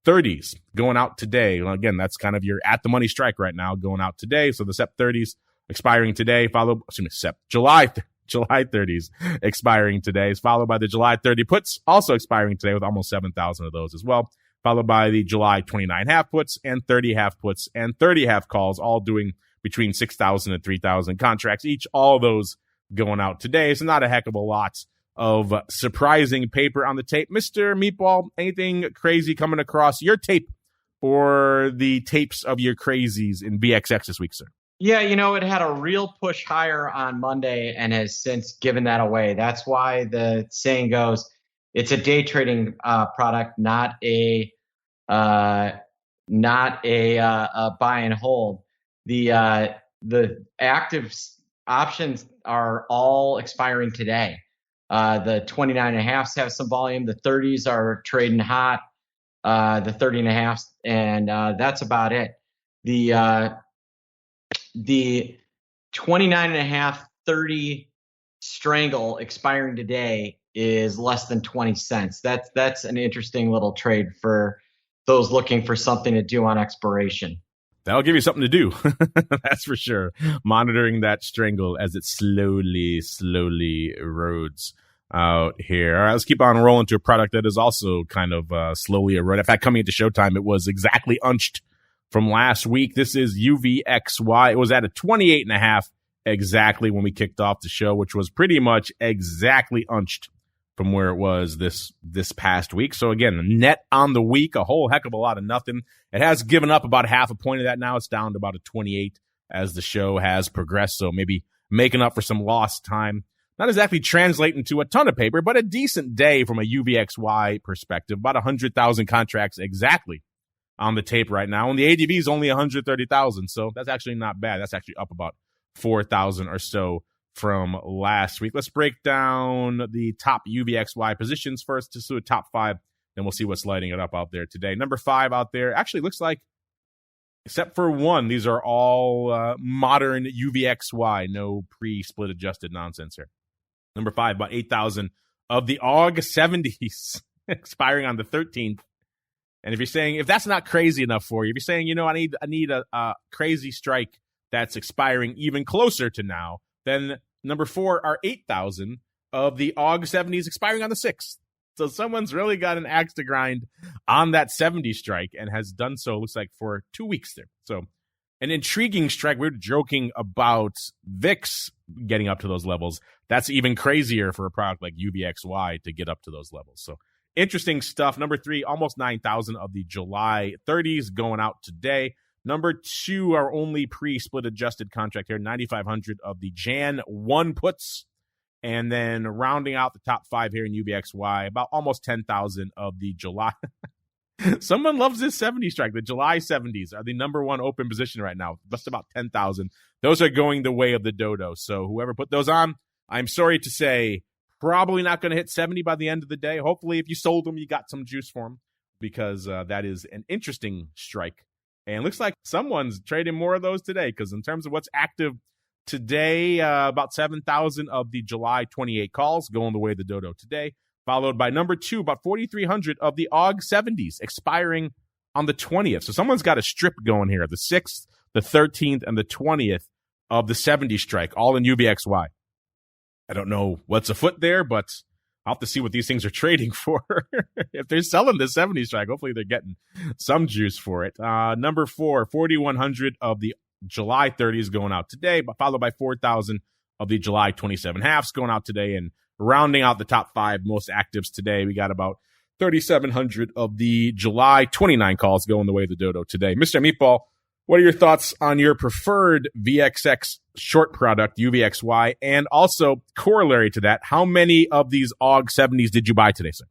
30s going out today. Well, again, that's kind of your at the money strike right now going out today. So the SEP 30s expiring today, July 30s expiring today, is followed by the July 30 puts also expiring today with almost 7,000 of those as well. Followed by the July 29 half puts and 30 half puts and 30 half calls, all doing between 6,000 and 3,000 contracts each. All those going out today. So not a heck of a lot of surprising paper on the tape. Mr. Meatball, anything crazy coming across your tape or the tapes of your crazies in VXX this week, sir? Yeah, it had a real push higher on Monday and has since given that away. That's why the saying goes, it's a day trading product, not a buy and hold. The active options are all expiring today. The 29.5s have some volume. The 30s are trading hot. The 30.5s, and that's about it. The 29.5 30 strangle expiring today is less than 20 cents. That's an interesting little trade for those looking for something to do on expiration. That'll give you something to do. That's for sure. Monitoring that strangle as it slowly erodes out here. All right, let's keep on rolling to a product that is also kind of slowly eroding. In fact, coming into showtime, it was exactly unched from last week. This is UVXY. It was at a 28.5 exactly when we kicked off the show, which was pretty much exactly unched from where it was this past week. So again, net on the week, a whole heck of a lot of nothing. It has given up about half a point of that now. It's down to about a 28 as the show has progressed. So maybe making up for some lost time. Not exactly translating to a ton of paper, but a decent day from a UVXY perspective. About 100,000 contracts exactly on the tape right now. And the ADV is only 130,000. So that's actually not bad. That's actually up about 4,000 or so from last week. Let's break down the top UVXY positions first, just do a top 5, then we'll see what's lighting it up out there today. Number 5 out there actually looks like, except for one, these are all modern UVXY, no pre-split adjusted nonsense here. Number 5, about 8,000 of the AUG 70s expiring on the 13th. And if you're saying, if that's not crazy enough for you, if you're saying, I need a crazy strike that's expiring even closer to now, then number 4 are 8,000 of the AUG 70s expiring on the 6th. So someone's really got an axe to grind on that 70 strike and has done so, looks like, for 2 weeks there. So an intriguing strike. We were joking about VIX getting up to those levels. That's even crazier for a product like UVXY to get up to those levels. So interesting stuff. Number 3, almost 9,000 of the July 30s going out today. Number 2, our only pre-split adjusted contract here, 9,500 of the Jan 1 puts. And then rounding out the top 5 here in UVXY, about almost 10,000 of the July. Someone loves this 70 strike. The July 70s are the number 1 open position right now, just about 10,000. Those are going the way of the dodo. So whoever put those on, I'm sorry to say, probably not going to hit 70 by the end of the day. Hopefully, if you sold them, you got some juice for them, because that is an interesting strike. And looks like someone's trading more of those today, because in terms of what's active today, about 7,000 of the July 28 calls going the way of the dodo today, followed by number 2, about 4,300 of the AUG 70s expiring on the 20th. So someone's got a strip going here, the 6th, the 13th, and the 20th of the 70 strike, all in UVXY. I don't know what's afoot there, but I'll have to see what these things are trading for. If they're selling the 70 strike, hopefully they're getting some juice for it. Number 4, 4,100 of the July 30s going out today, but followed by 4,000 of the July 27 halves going out today. And rounding out the top 5 most actives today, we got about 3,700 of the July 29 calls going the way of the dodo today. Mr. Meatball, What are your thoughts on your preferred VXX short product, UVXY? And also, corollary to that, how many of these AUG 70s did you buy today, sir?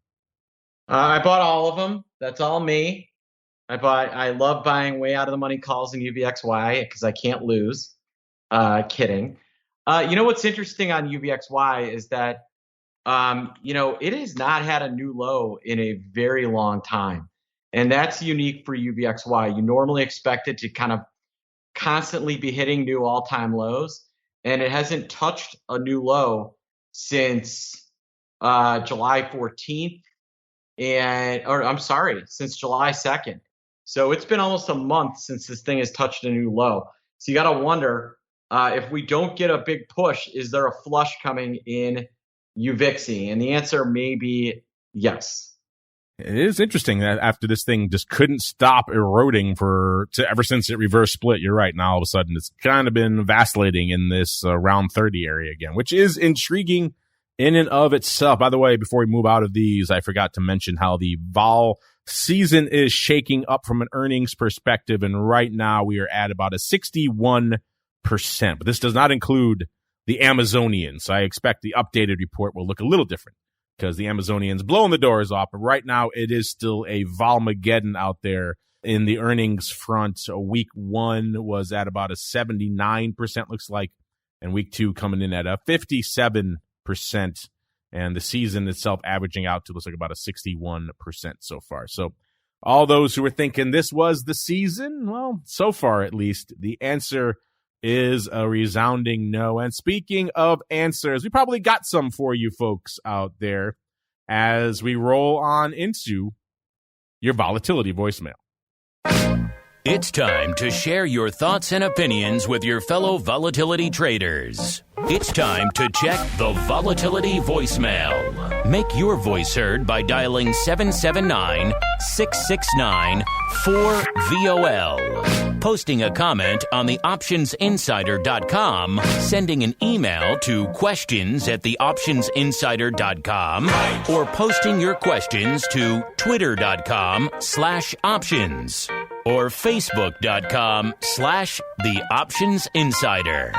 I bought all of them. That's all me. I love buying way out of the money calls in UVXY because I can't lose. Kidding. You know what's interesting on UVXY is that, it has not had a new low in a very long time. And that's unique for UVXY. You normally expect it to kind of constantly be hitting new all-time lows, and it hasn't touched a new low since July 14th, since July 2nd. So it's been almost a month since this thing has touched a new low. So you got to wonder, if we don't get a big push, is there a flush coming in UVXY? And the answer may be yes. It is interesting that after this thing just couldn't stop eroding ever since it reverse split. You're right. Now all of a sudden it's kind of been vacillating in this round 30 area again, which is intriguing in and of itself. By the way, before we move out of these, I forgot to mention how the vol season is shaking up from an earnings perspective. And right now we are at about a 61%, but this does not include the Amazonians. I expect the updated report will look a little different, because the Amazonians blowing the doors off. But right now, it is still a Volmageddon out there in the earnings front. So week 1 was at about a 79%, looks like, and week 2 coming in at a 57%, and the season itself averaging out to looks like about a 61% so far. So all those who were thinking this was the season, well, so far at least, the answer is a resounding no. And speaking of answers, we probably got some for you folks out there as we roll on into your volatility voicemail. It's time to share your thoughts and opinions with your fellow volatility traders. It's time to check the volatility voicemail. Make your voice heard by dialing 779-669-4VOL. Posting a comment on the optionsinsider.com, sending an email to questions@theoptionsinsider.com, or posting your questions to twitter.com/options or facebook.com/theoptionsinsider.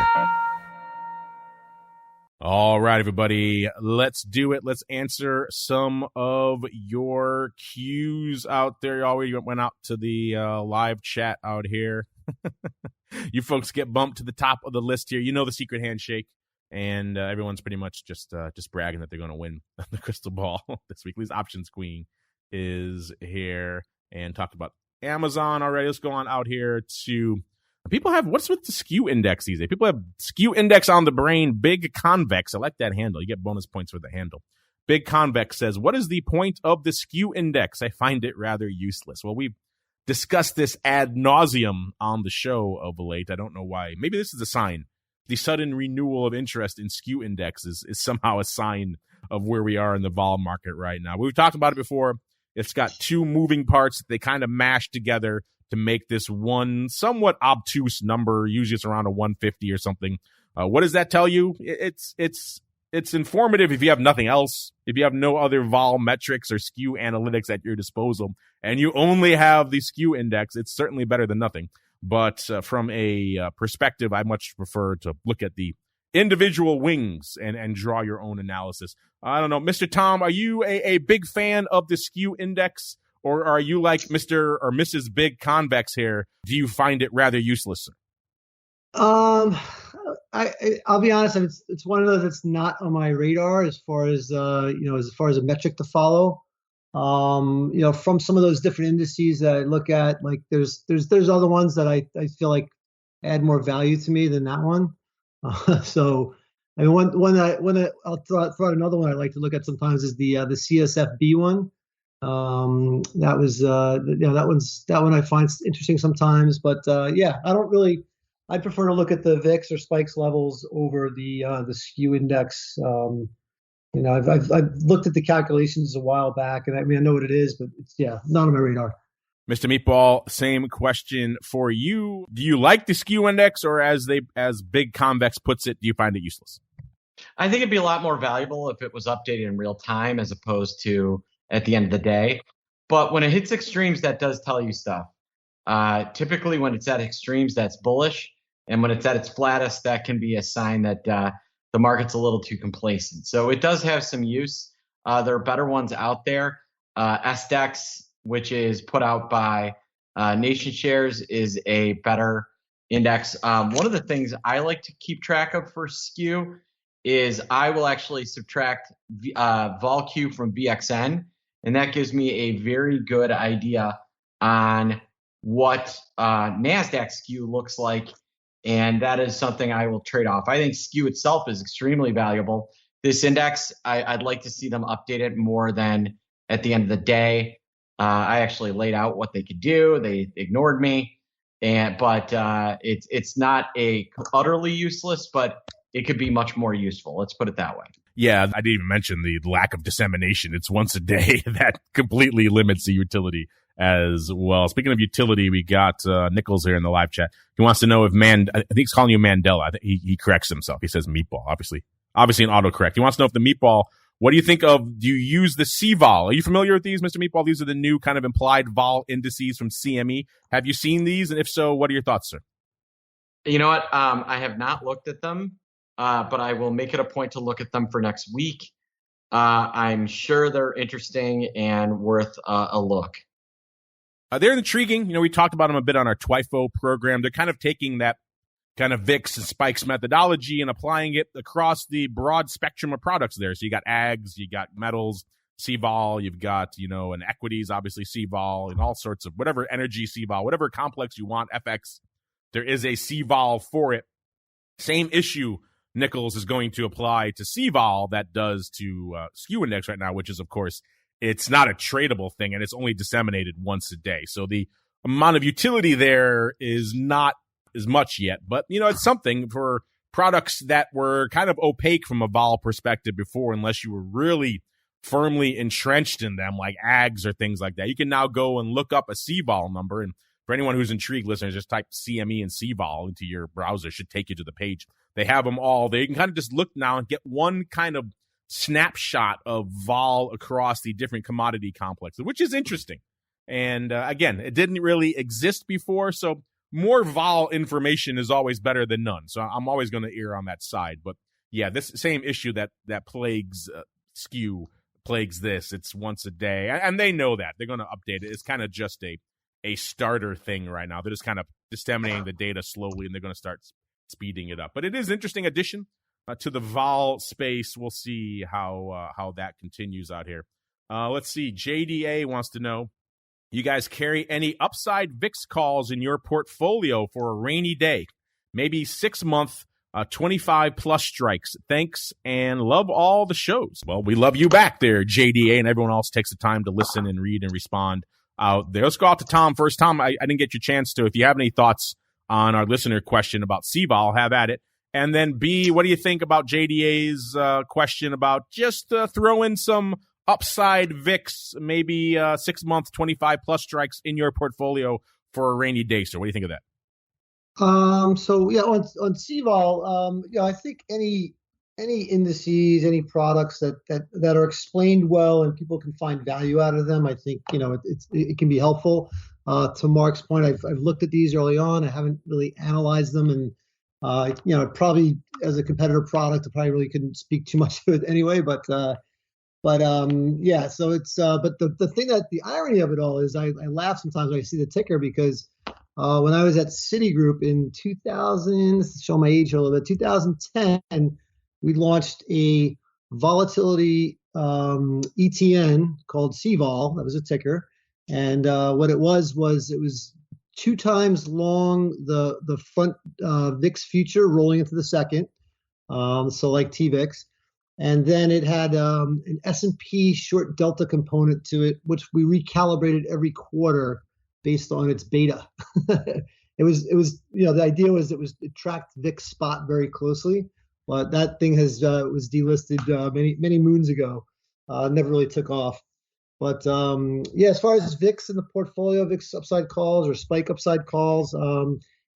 All right, everybody, let's do it. Let's answer some of your cues out there. You already went out to the live chat out here. You folks get bumped to the top of the list here. You know the secret handshake, and everyone's pretty much just bragging that they're going to win the crystal ball this week. At least Options Queen is here and talked about Amazon already. Let's go on out here to... People have, what's with the skew index these days? People have skew index on the brain. Big Convex. I like that handle. You get bonus points for the handle. Big Convex says, what is the point of the skew index? I find it rather useless. Well, we've discussed this ad nauseum on the show of late. I don't know why. Maybe this is a sign. The sudden renewal of interest in skew index is somehow a sign of where we are in the vol market right now. We've talked about it before. It's got two moving parts that they kind of mash together to make this one somewhat obtuse number. Usually it's around a 150 or something. What does that tell you? It's informative if you have nothing else. If you have no other vol metrics or skew analytics at your disposal, and you only have the skew index, it's certainly better than nothing. But from a perspective, I much prefer to look at the individual wings and draw your own analysis. I don't know. Mr. Tom, are you a big fan of the skew index? Or are you like Mr. or Mrs. Big Convex here? Do you find it rather useless, sir? I'll be honest. It's one of those that's not on my radar as far as as far as a metric to follow. From some of those different indices that I look at, like there's other ones that I feel like add more value to me than that one. So I mean, I'll throw out another one I like to look at sometimes is the CSFB one. That one I find interesting sometimes, but I prefer to look at the VIX or spikes levels over the skew index. I've looked at the calculations a while back, and I know what it is, but it's not on my radar. Mr. Meatball, same question for you. Do you like the skew index, or as Big Convex puts it, do you find it useless? I think it'd be a lot more valuable if it was updated in real time as opposed to at the end of the day. But when it hits extremes, that does tell you stuff. Typically, when it's at extremes, that's bullish. And when it's at its flattest, that can be a sign that the market's a little too complacent. So it does have some use. There are better ones out there. SDEX, which is put out by Nation Shares, is a better index. One of the things I like to keep track of for skew is I will actually subtract VOLQ from VXN, and that gives me a very good idea on what NASDAQ skew looks like, and that is something I will trade off. I think skew itself is extremely valuable. This index, I'd like to see them update it more than at the end of the day. I actually laid out what they could do. They ignored me, but it's not a utterly useless, but it could be much more useful. Let's put it that way. Yeah, I didn't even mention the lack of dissemination. It's once a day. That completely limits the utility as well. Speaking of utility, we got Nichols here in the live chat. He wants to know if I think he's calling you Mandela. I think he corrects himself. He says meatball, obviously an autocorrect. He wants to know if the meatball, what do you think of, do you use the CVOL? Are you familiar with these, Mr. Meatball? These are the new kind of implied vol indices from CME. Have you seen these? And if so, what are your thoughts, sir? You know what? I have not looked at them, but I will make it a point to look at them for next week. I'm sure they're interesting and worth a look. They're intriguing. You know, we talked about them a bit on our TWIFO program. They're kind of taking that kind of VIX and spikes methodology and applying it across the broad spectrum of products there. So you got ags, you got metals, CVOL, you've got, an equities, obviously CVOL, and all sorts of whatever energy CVOL, whatever complex you want, FX, there is a CVOL for it. Same issue Nichols is going to apply to CVOL that does to skew index right now, which is, of course, it's not a tradable thing, and it's only disseminated once a day. So the amount of utility there is not as much yet, but, it's something for products that were kind of opaque from a vol perspective before, unless you were really firmly entrenched in them, like ags or things like that. You can now go and look up a CVOL number, and for anyone who's intrigued, listeners, just type CME and CVOL into your browser. It should take you to the page. They have them all there. You can kind of just look now and get one kind of snapshot of vol across the different commodity complexes, which is interesting. And again, it didn't really exist before, so more vol information is always better than none. So I'm always going to err on that side. But yeah, this same issue that plagues skew plagues this. It's once a day, and they know that. They're going to update it. It's kind of just a starter thing right now. They're just kind of disseminating the data slowly, and they're going to start speeding it up. But it is an interesting addition to the vol space. We'll see how that continues out here. Let's see. JDA wants to know, you guys carry any upside VIX calls in your portfolio for a rainy day? Maybe 6-month, 25-plus strikes. Thanks, and love all the shows. Well, we love you back there, JDA, and everyone else takes the time to listen and read and respond out there. Let's go out to Tom first. Tom, I didn't get your chance to. If you have any thoughts on our listener question about CVOL, have at it. And then B, what do you think about JDA's question about just throw in some upside VIX, maybe 6-month, 25-plus strikes in your portfolio for a rainy day? So what do you think of that? So yeah, on CVOL, I think any indices, any products that are explained well and people can find value out of them, I think it can be helpful. To Mark's point, I've looked at these early on. I haven't really analyzed them, and probably as a competitor product, I probably really couldn't speak too much to it anyway. But yeah. So it's but the thing that the irony of it all is, I laugh sometimes when I see the ticker, because when I was at Citigroup in 2000, to show my age a little bit, 2010, we launched a volatility ETN called CVOL. That was a ticker. And what it was 2 times long the front VIX future rolling into the second, so like TVIX. And then it had an S&P short delta component to it, which we recalibrated every quarter based on its beta. It was the idea was it tracked VIX spot very closely, but that thing was delisted many moons ago. Never really took off. But yeah, as far as VIX in the portfolio, VIX upside calls or spike upside calls,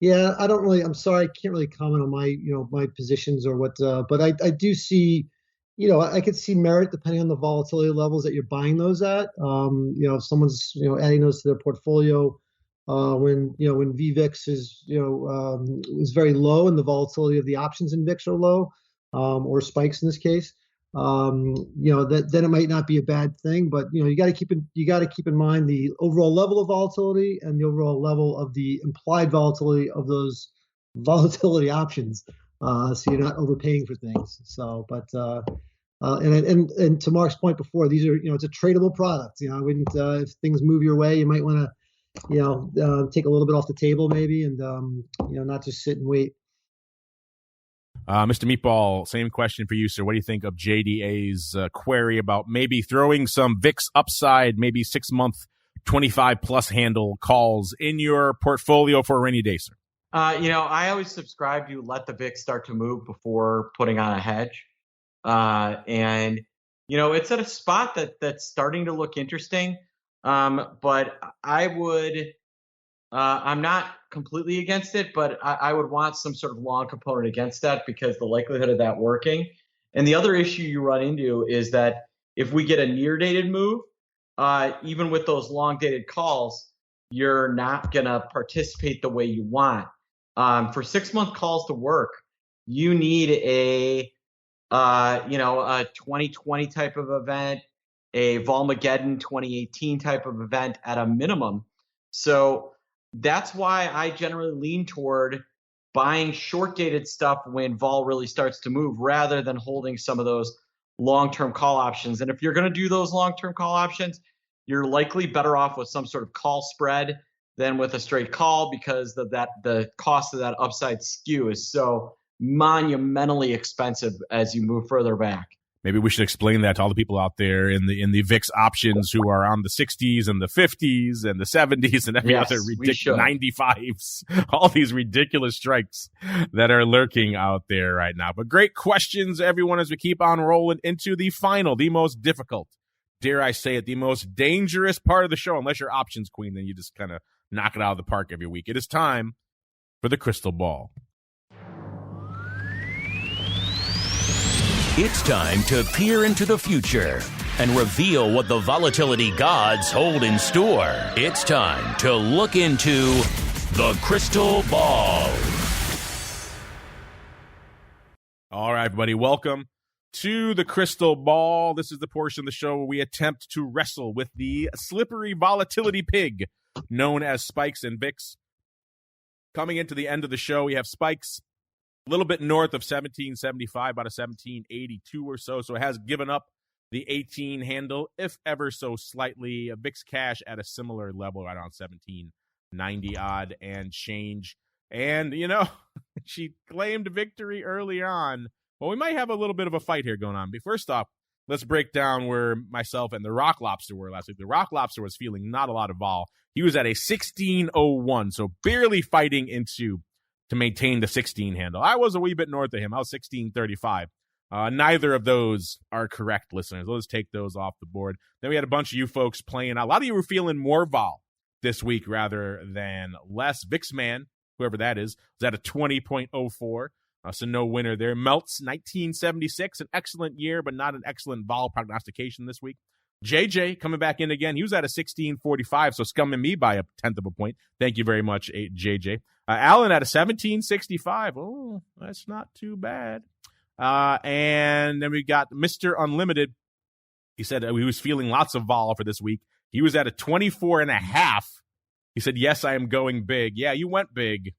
yeah, I'm sorry, I can't really comment on my my positions or what, but I do see, I could see merit depending on the volatility levels that you're buying those at. If someone's adding those to their portfolio when VVIX is very low and the volatility of the options in VIX are low, or spikes in this case, then it might not be a bad thing. But you got to keep in mind the overall level of volatility and the overall level of the implied volatility of those volatility options, so you're not overpaying for things. So, but and to Mark's point before, these are it's a tradable product. I wouldn't if things move your way, you might want to take a little bit off the table maybe, and not just sit and wait. Mr. Meatball, same question for you, sir. What do you think of JDA's query about maybe throwing some VIX upside, maybe 6-month, 25+ handle calls in your portfolio for a rainy day, sir? I always subscribe to let the VIX start to move before putting on a hedge. And it's at a spot that's starting to look interesting. But I'm not completely against it, but I would want some sort of long component against that, because the likelihood of that working. And the other issue you run into is that if we get a near dated move, even with those long dated calls, you're not going to participate the way you want. For 6-month calls to work, you need a 2020 type of event, a Volmageddon 2018 type of event at a minimum. So that's why I generally lean toward buying short dated stuff when vol really starts to move, rather than holding some of those long-term call options. And if you're going to do those long-term call options, you're likely better off with some sort of call spread than with a straight call, because the cost of that upside skew is so monumentally expensive as you move further back. Maybe we should explain that to all the people out there in the VIX options who are on the 60s and the 50s and the 70s and every other ridiculous 95s, all these ridiculous strikes that are lurking out there right now. But great questions, everyone, as we keep on rolling into the final, the most difficult, dare I say it, the most dangerous part of the show. Unless you're options queen, then you just kind of knock it out of the park every week. It is time for the crystal ball. It's time to peer into the future and reveal what the volatility gods hold in store. It's time to look into the crystal ball. All right, everybody, welcome to the crystal ball. This is the portion of the show where we attempt to wrestle with the slippery volatility pig known as spikes and VIX. Coming into the end of the show, we have spikes a little bit north of 1775, about a 1782 or so. So it has given up the 18 handle, if ever so slightly. A VIX cash at a similar level, right around 1790 odd and change. And, she claimed victory early on. Well, we might have a little bit of a fight here going on. But first off, let's break down where myself and the Rock Lobster were last week. The Rock Lobster was feeling not a lot of vol. He was at a 1601, so barely fighting to maintain the 16 handle. I was a wee bit north of him. I was 1635. Neither of those are correct, listeners. Let's take those off the board. Then we had a bunch of you folks playing out. A lot of you were feeling more vol this week rather than less. VixMan, whoever that is, was at a 20.04. So no winner there. Melts, 1976, an excellent year, but not an excellent vol prognostication this week. JJ coming back in again. He was at a 1645, so scumming me by a 10th of a point. Thank you very much, JJ. Alan at a 1765. Oh, that's not too bad. And then we got Mr. Unlimited. He said he was feeling lots of vol for this week. He was at a 24.5. He said, yes, I am going big. Yeah, you went big.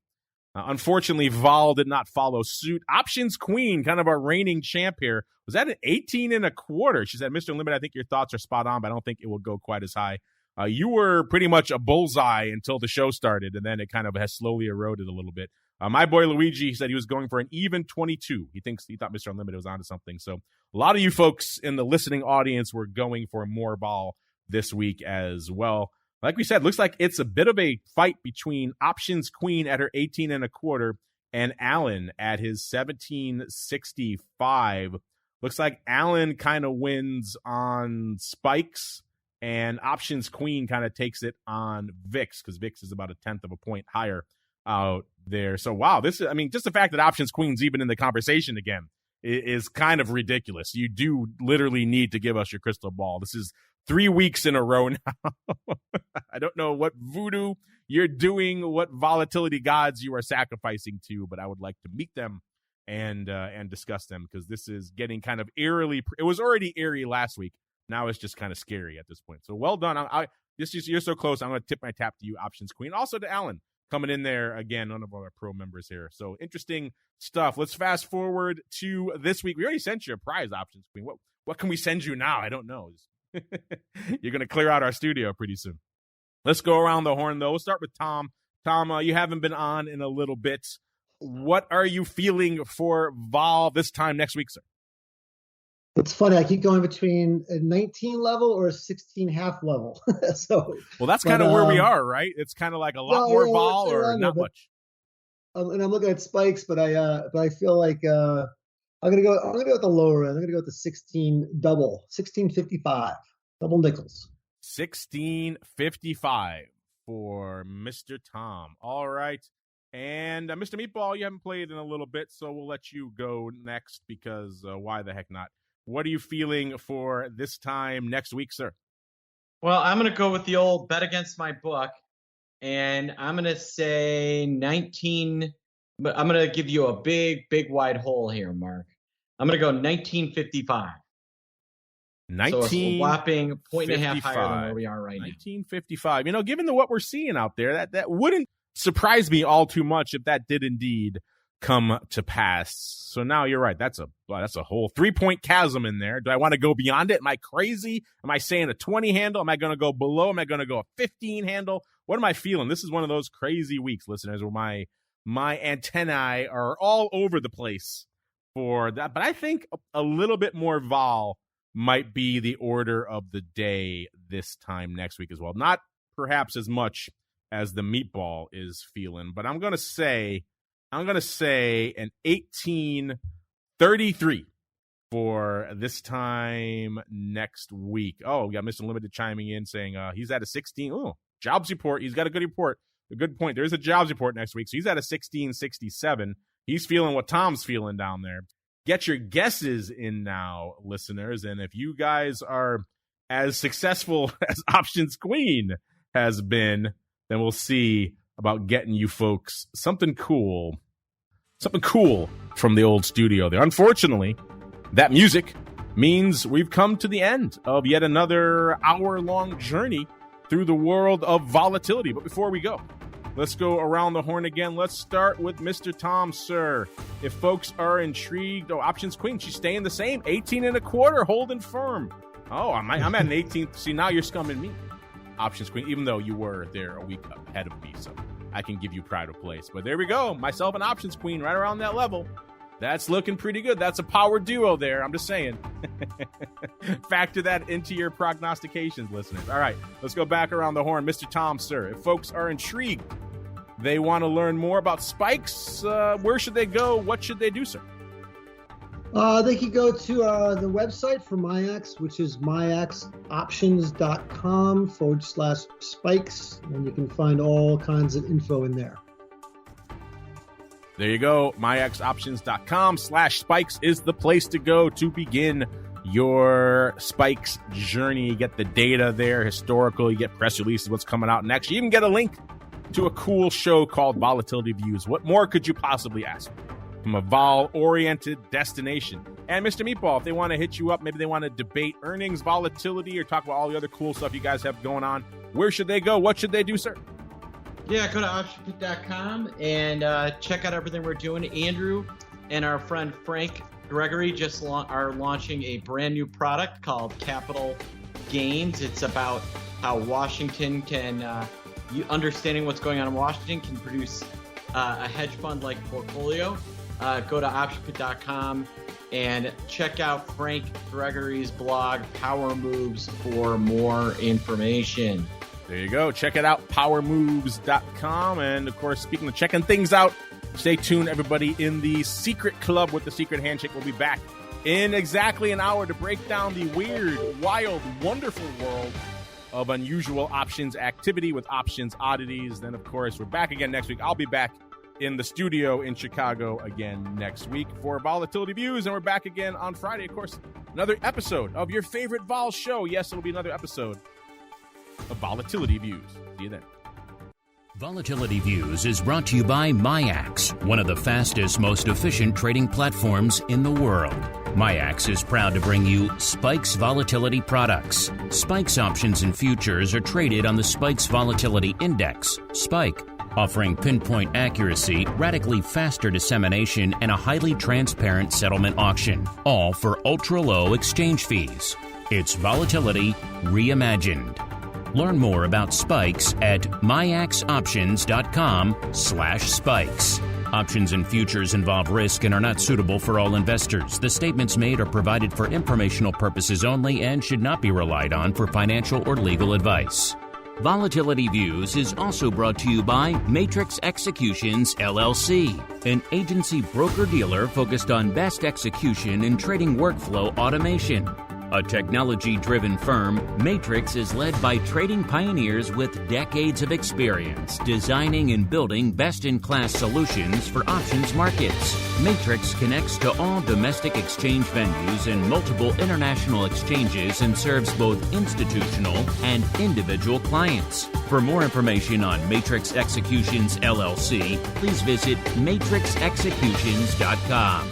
Unfortunately, vol did not follow suit. Options Queen, kind of our reigning champ here, was at an 18.25. She said, Mr. Unlimited, I think your thoughts are spot on, but I don't think it will go quite as high. You were pretty much a bullseye until the show started, and then it kind of has slowly eroded a little bit. My boy Luigi said he was going for an even 22. He thought Mr. Unlimited was onto something. So a lot of you folks in the listening audience were going for more vol this week as well. Like we said, looks like it's a bit of a fight between Options Queen at her 18.25 and Allen at his 1765. Looks like Allen kind of wins on spikes, and Options Queen kind of takes it on VIX, because VIX is about a 10th of a point higher out there. So, wow, just the fact that Options Queen's even in the conversation again is kind of ridiculous. You do literally need to give us your crystal ball. This is 3 weeks in a row now. I don't know what voodoo you're doing, what volatility gods you are sacrificing to, but I would like to meet them and discuss them, because this is getting kind of eerily. It was already eerie last week. Now it's just kind of scary at this point. So well done. You're so close. I'm going to tip my tap to you, Options Queen. Also to Alan, coming in there again, one of our pro members here. So interesting stuff. Let's fast forward to this week. We already sent you a prize, Options Queen. What can we send you now? I don't know. You're going to clear out our studio pretty soon. Let's go around the horn, though. We'll start with Tom. Tom, you haven't been on in a little bit. What are you feeling for Vol this time next week, sir? It's funny. I keep going between a 19 level or a 16 half level. Well, that's kind of where we are, right? It's kind of like a lot more Vol or not much. And I'm looking at spikes, but I feel like I'm gonna go with the lower end. I'm gonna go with the 16.55 double nickels. 16.55 for Mr. Tom. All right. And Mr. Meatball, you haven't played in a little bit, so we'll let you go next, because why the heck not? What are you feeling for this time next week, sir? Well, I'm going to go with the old bet against my book, and I'm going to say 19, but I'm going to give you a big wide hole here, Mark. I'm going to go 1955. So it's a whopping point and a half higher than where we are right now. 1955. Given what we're seeing out there, that wouldn't surprise me all too much if that did indeed come to pass. So now you're right. That's a whole 3-point chasm in there. Do I want to go beyond it? Am I crazy? Am I saying a 20 handle? Am I going to go below? Am I going to go a 15 handle? What am I feeling? This is one of those crazy weeks, listeners, where my antennae are all over the place for that. But I think a little bit more Vol might be the order of the day this time next week as well. Not perhaps as much as the Meatball is feeling, but I'm going to say an 1833 for this time next week. Oh, we got Mr. Limited chiming in saying he's at a 16. Oh, jobs report. He's got a good report. A good point. There is a jobs report next week, so he's at a 1667. He's feeling what Tom's feeling down there. Get your guesses in now, listeners, and if you guys are as successful as Options Queen has been, then we'll see about getting you folks something cool from the old studio there. Unfortunately, that music means we've come to the end of yet another hour-long journey through the world of volatility. But before we go, let's go around the horn again. Let's start with Mr. Tom, sir. If folks are intrigued, Options Queen, she's staying the same, 18.25, holding firm. Oh, I'm at an 18. See, now you're scumming me, Options Queen, even though you were there a week ahead of me, so I can give you pride of place. But there we go. Myself and Options Queen right around that level. That's looking pretty good. That's a power duo there. I'm just saying. Factor that into your prognostications, listeners. All right, let's go back around the horn. Mr. Tom, sir, if folks are intrigued, they want to learn more about spikes, where should they go? What should they do, sir? They could go to the website for MIAX, which is MIAXoptions.com/spikes, and you can find all kinds of info in there. There you go. MIAXoptions.com/spikes is the place to go to begin your spikes journey. You get the data there, historical. You get press releases, what's coming out next. You even get a link to a cool show called Volatility Views. What more could you possibly ask from a vol-oriented destination? And Mr. Meatball, if they want to hit you up, maybe they want to debate earnings, volatility, or talk about all the other cool stuff you guys have going on, where should they go? What should they do, sir? Yeah, go to optionpit.com and check out everything we're doing. Andrew and our friend Frank Gregory just are launching a brand new product called Capital Gains. It's about how Washington can, understanding what's going on in Washington, can produce a hedge fund-like portfolio. Go to optionpit.com and check out Frank Gregory's blog, Power Moves, for more information. There you go. Check it out, powermoves.com. And, of course, speaking of checking things out, stay tuned, everybody, in the Secret Club with the Secret Handshake. We'll be back in exactly an hour to break down the weird, wild, wonderful world of unusual options activity with options oddities. Then, of course, we're back again next week. I'll be back in the studio in Chicago again next week for Volatility Views. And we're back again on Friday. Of course, another episode of your favorite vol show. Yes, it'll be another episode of Volatility Views. See you then. Volatility Views is brought to you by MIAX, one of the fastest, most efficient trading platforms in the world. MIAX is proud to bring you Spikes Volatility products. Spikes options and futures are traded on the Spikes Volatility Index, Spike, offering pinpoint accuracy, radically faster dissemination, and a highly transparent settlement auction, all for ultra-low exchange fees. It's volatility reimagined. Learn more about Spikes at myaxoptions.com/spikes. Options and futures involve risk and are not suitable for all investors. The statements made are provided for informational purposes only and should not be relied on for financial or legal advice. Volatility Views is also brought to you by Matrix Executions, LLC, an agency broker-dealer focused on best execution and trading workflow automation. A technology-driven firm, Matrix is led by trading pioneers with decades of experience designing and building best-in-class solutions for options markets. Matrix connects to all domestic exchange venues and multiple international exchanges and serves both institutional and individual clients. For more information on Matrix Executions, LLC, please visit matrixexecutions.com.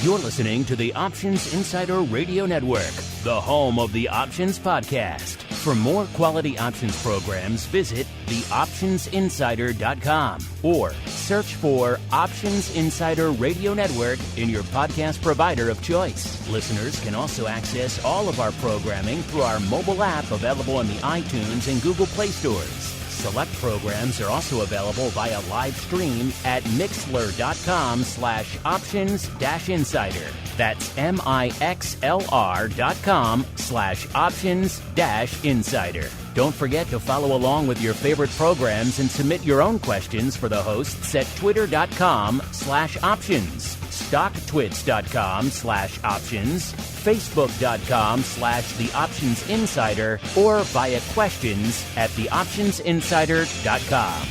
You're listening to the Options Insider Radio Network, the home of the Options Podcast. For more quality options programs, visit theoptionsinsider.com or search for Options Insider Radio Network in your podcast provider of choice. Listeners can also access all of our programming through our mobile app available in the iTunes and Google Play stores. Select programs are also available via live stream at mixlr.com/options-insider. That's mixlr.com/options-insider. Don't forget to follow along with your favorite programs and submit your own questions for the hosts at twitter.com/options, stocktwits.com/options, facebook.com/theoptionsinsider, or via questions at theoptionsinsider.com.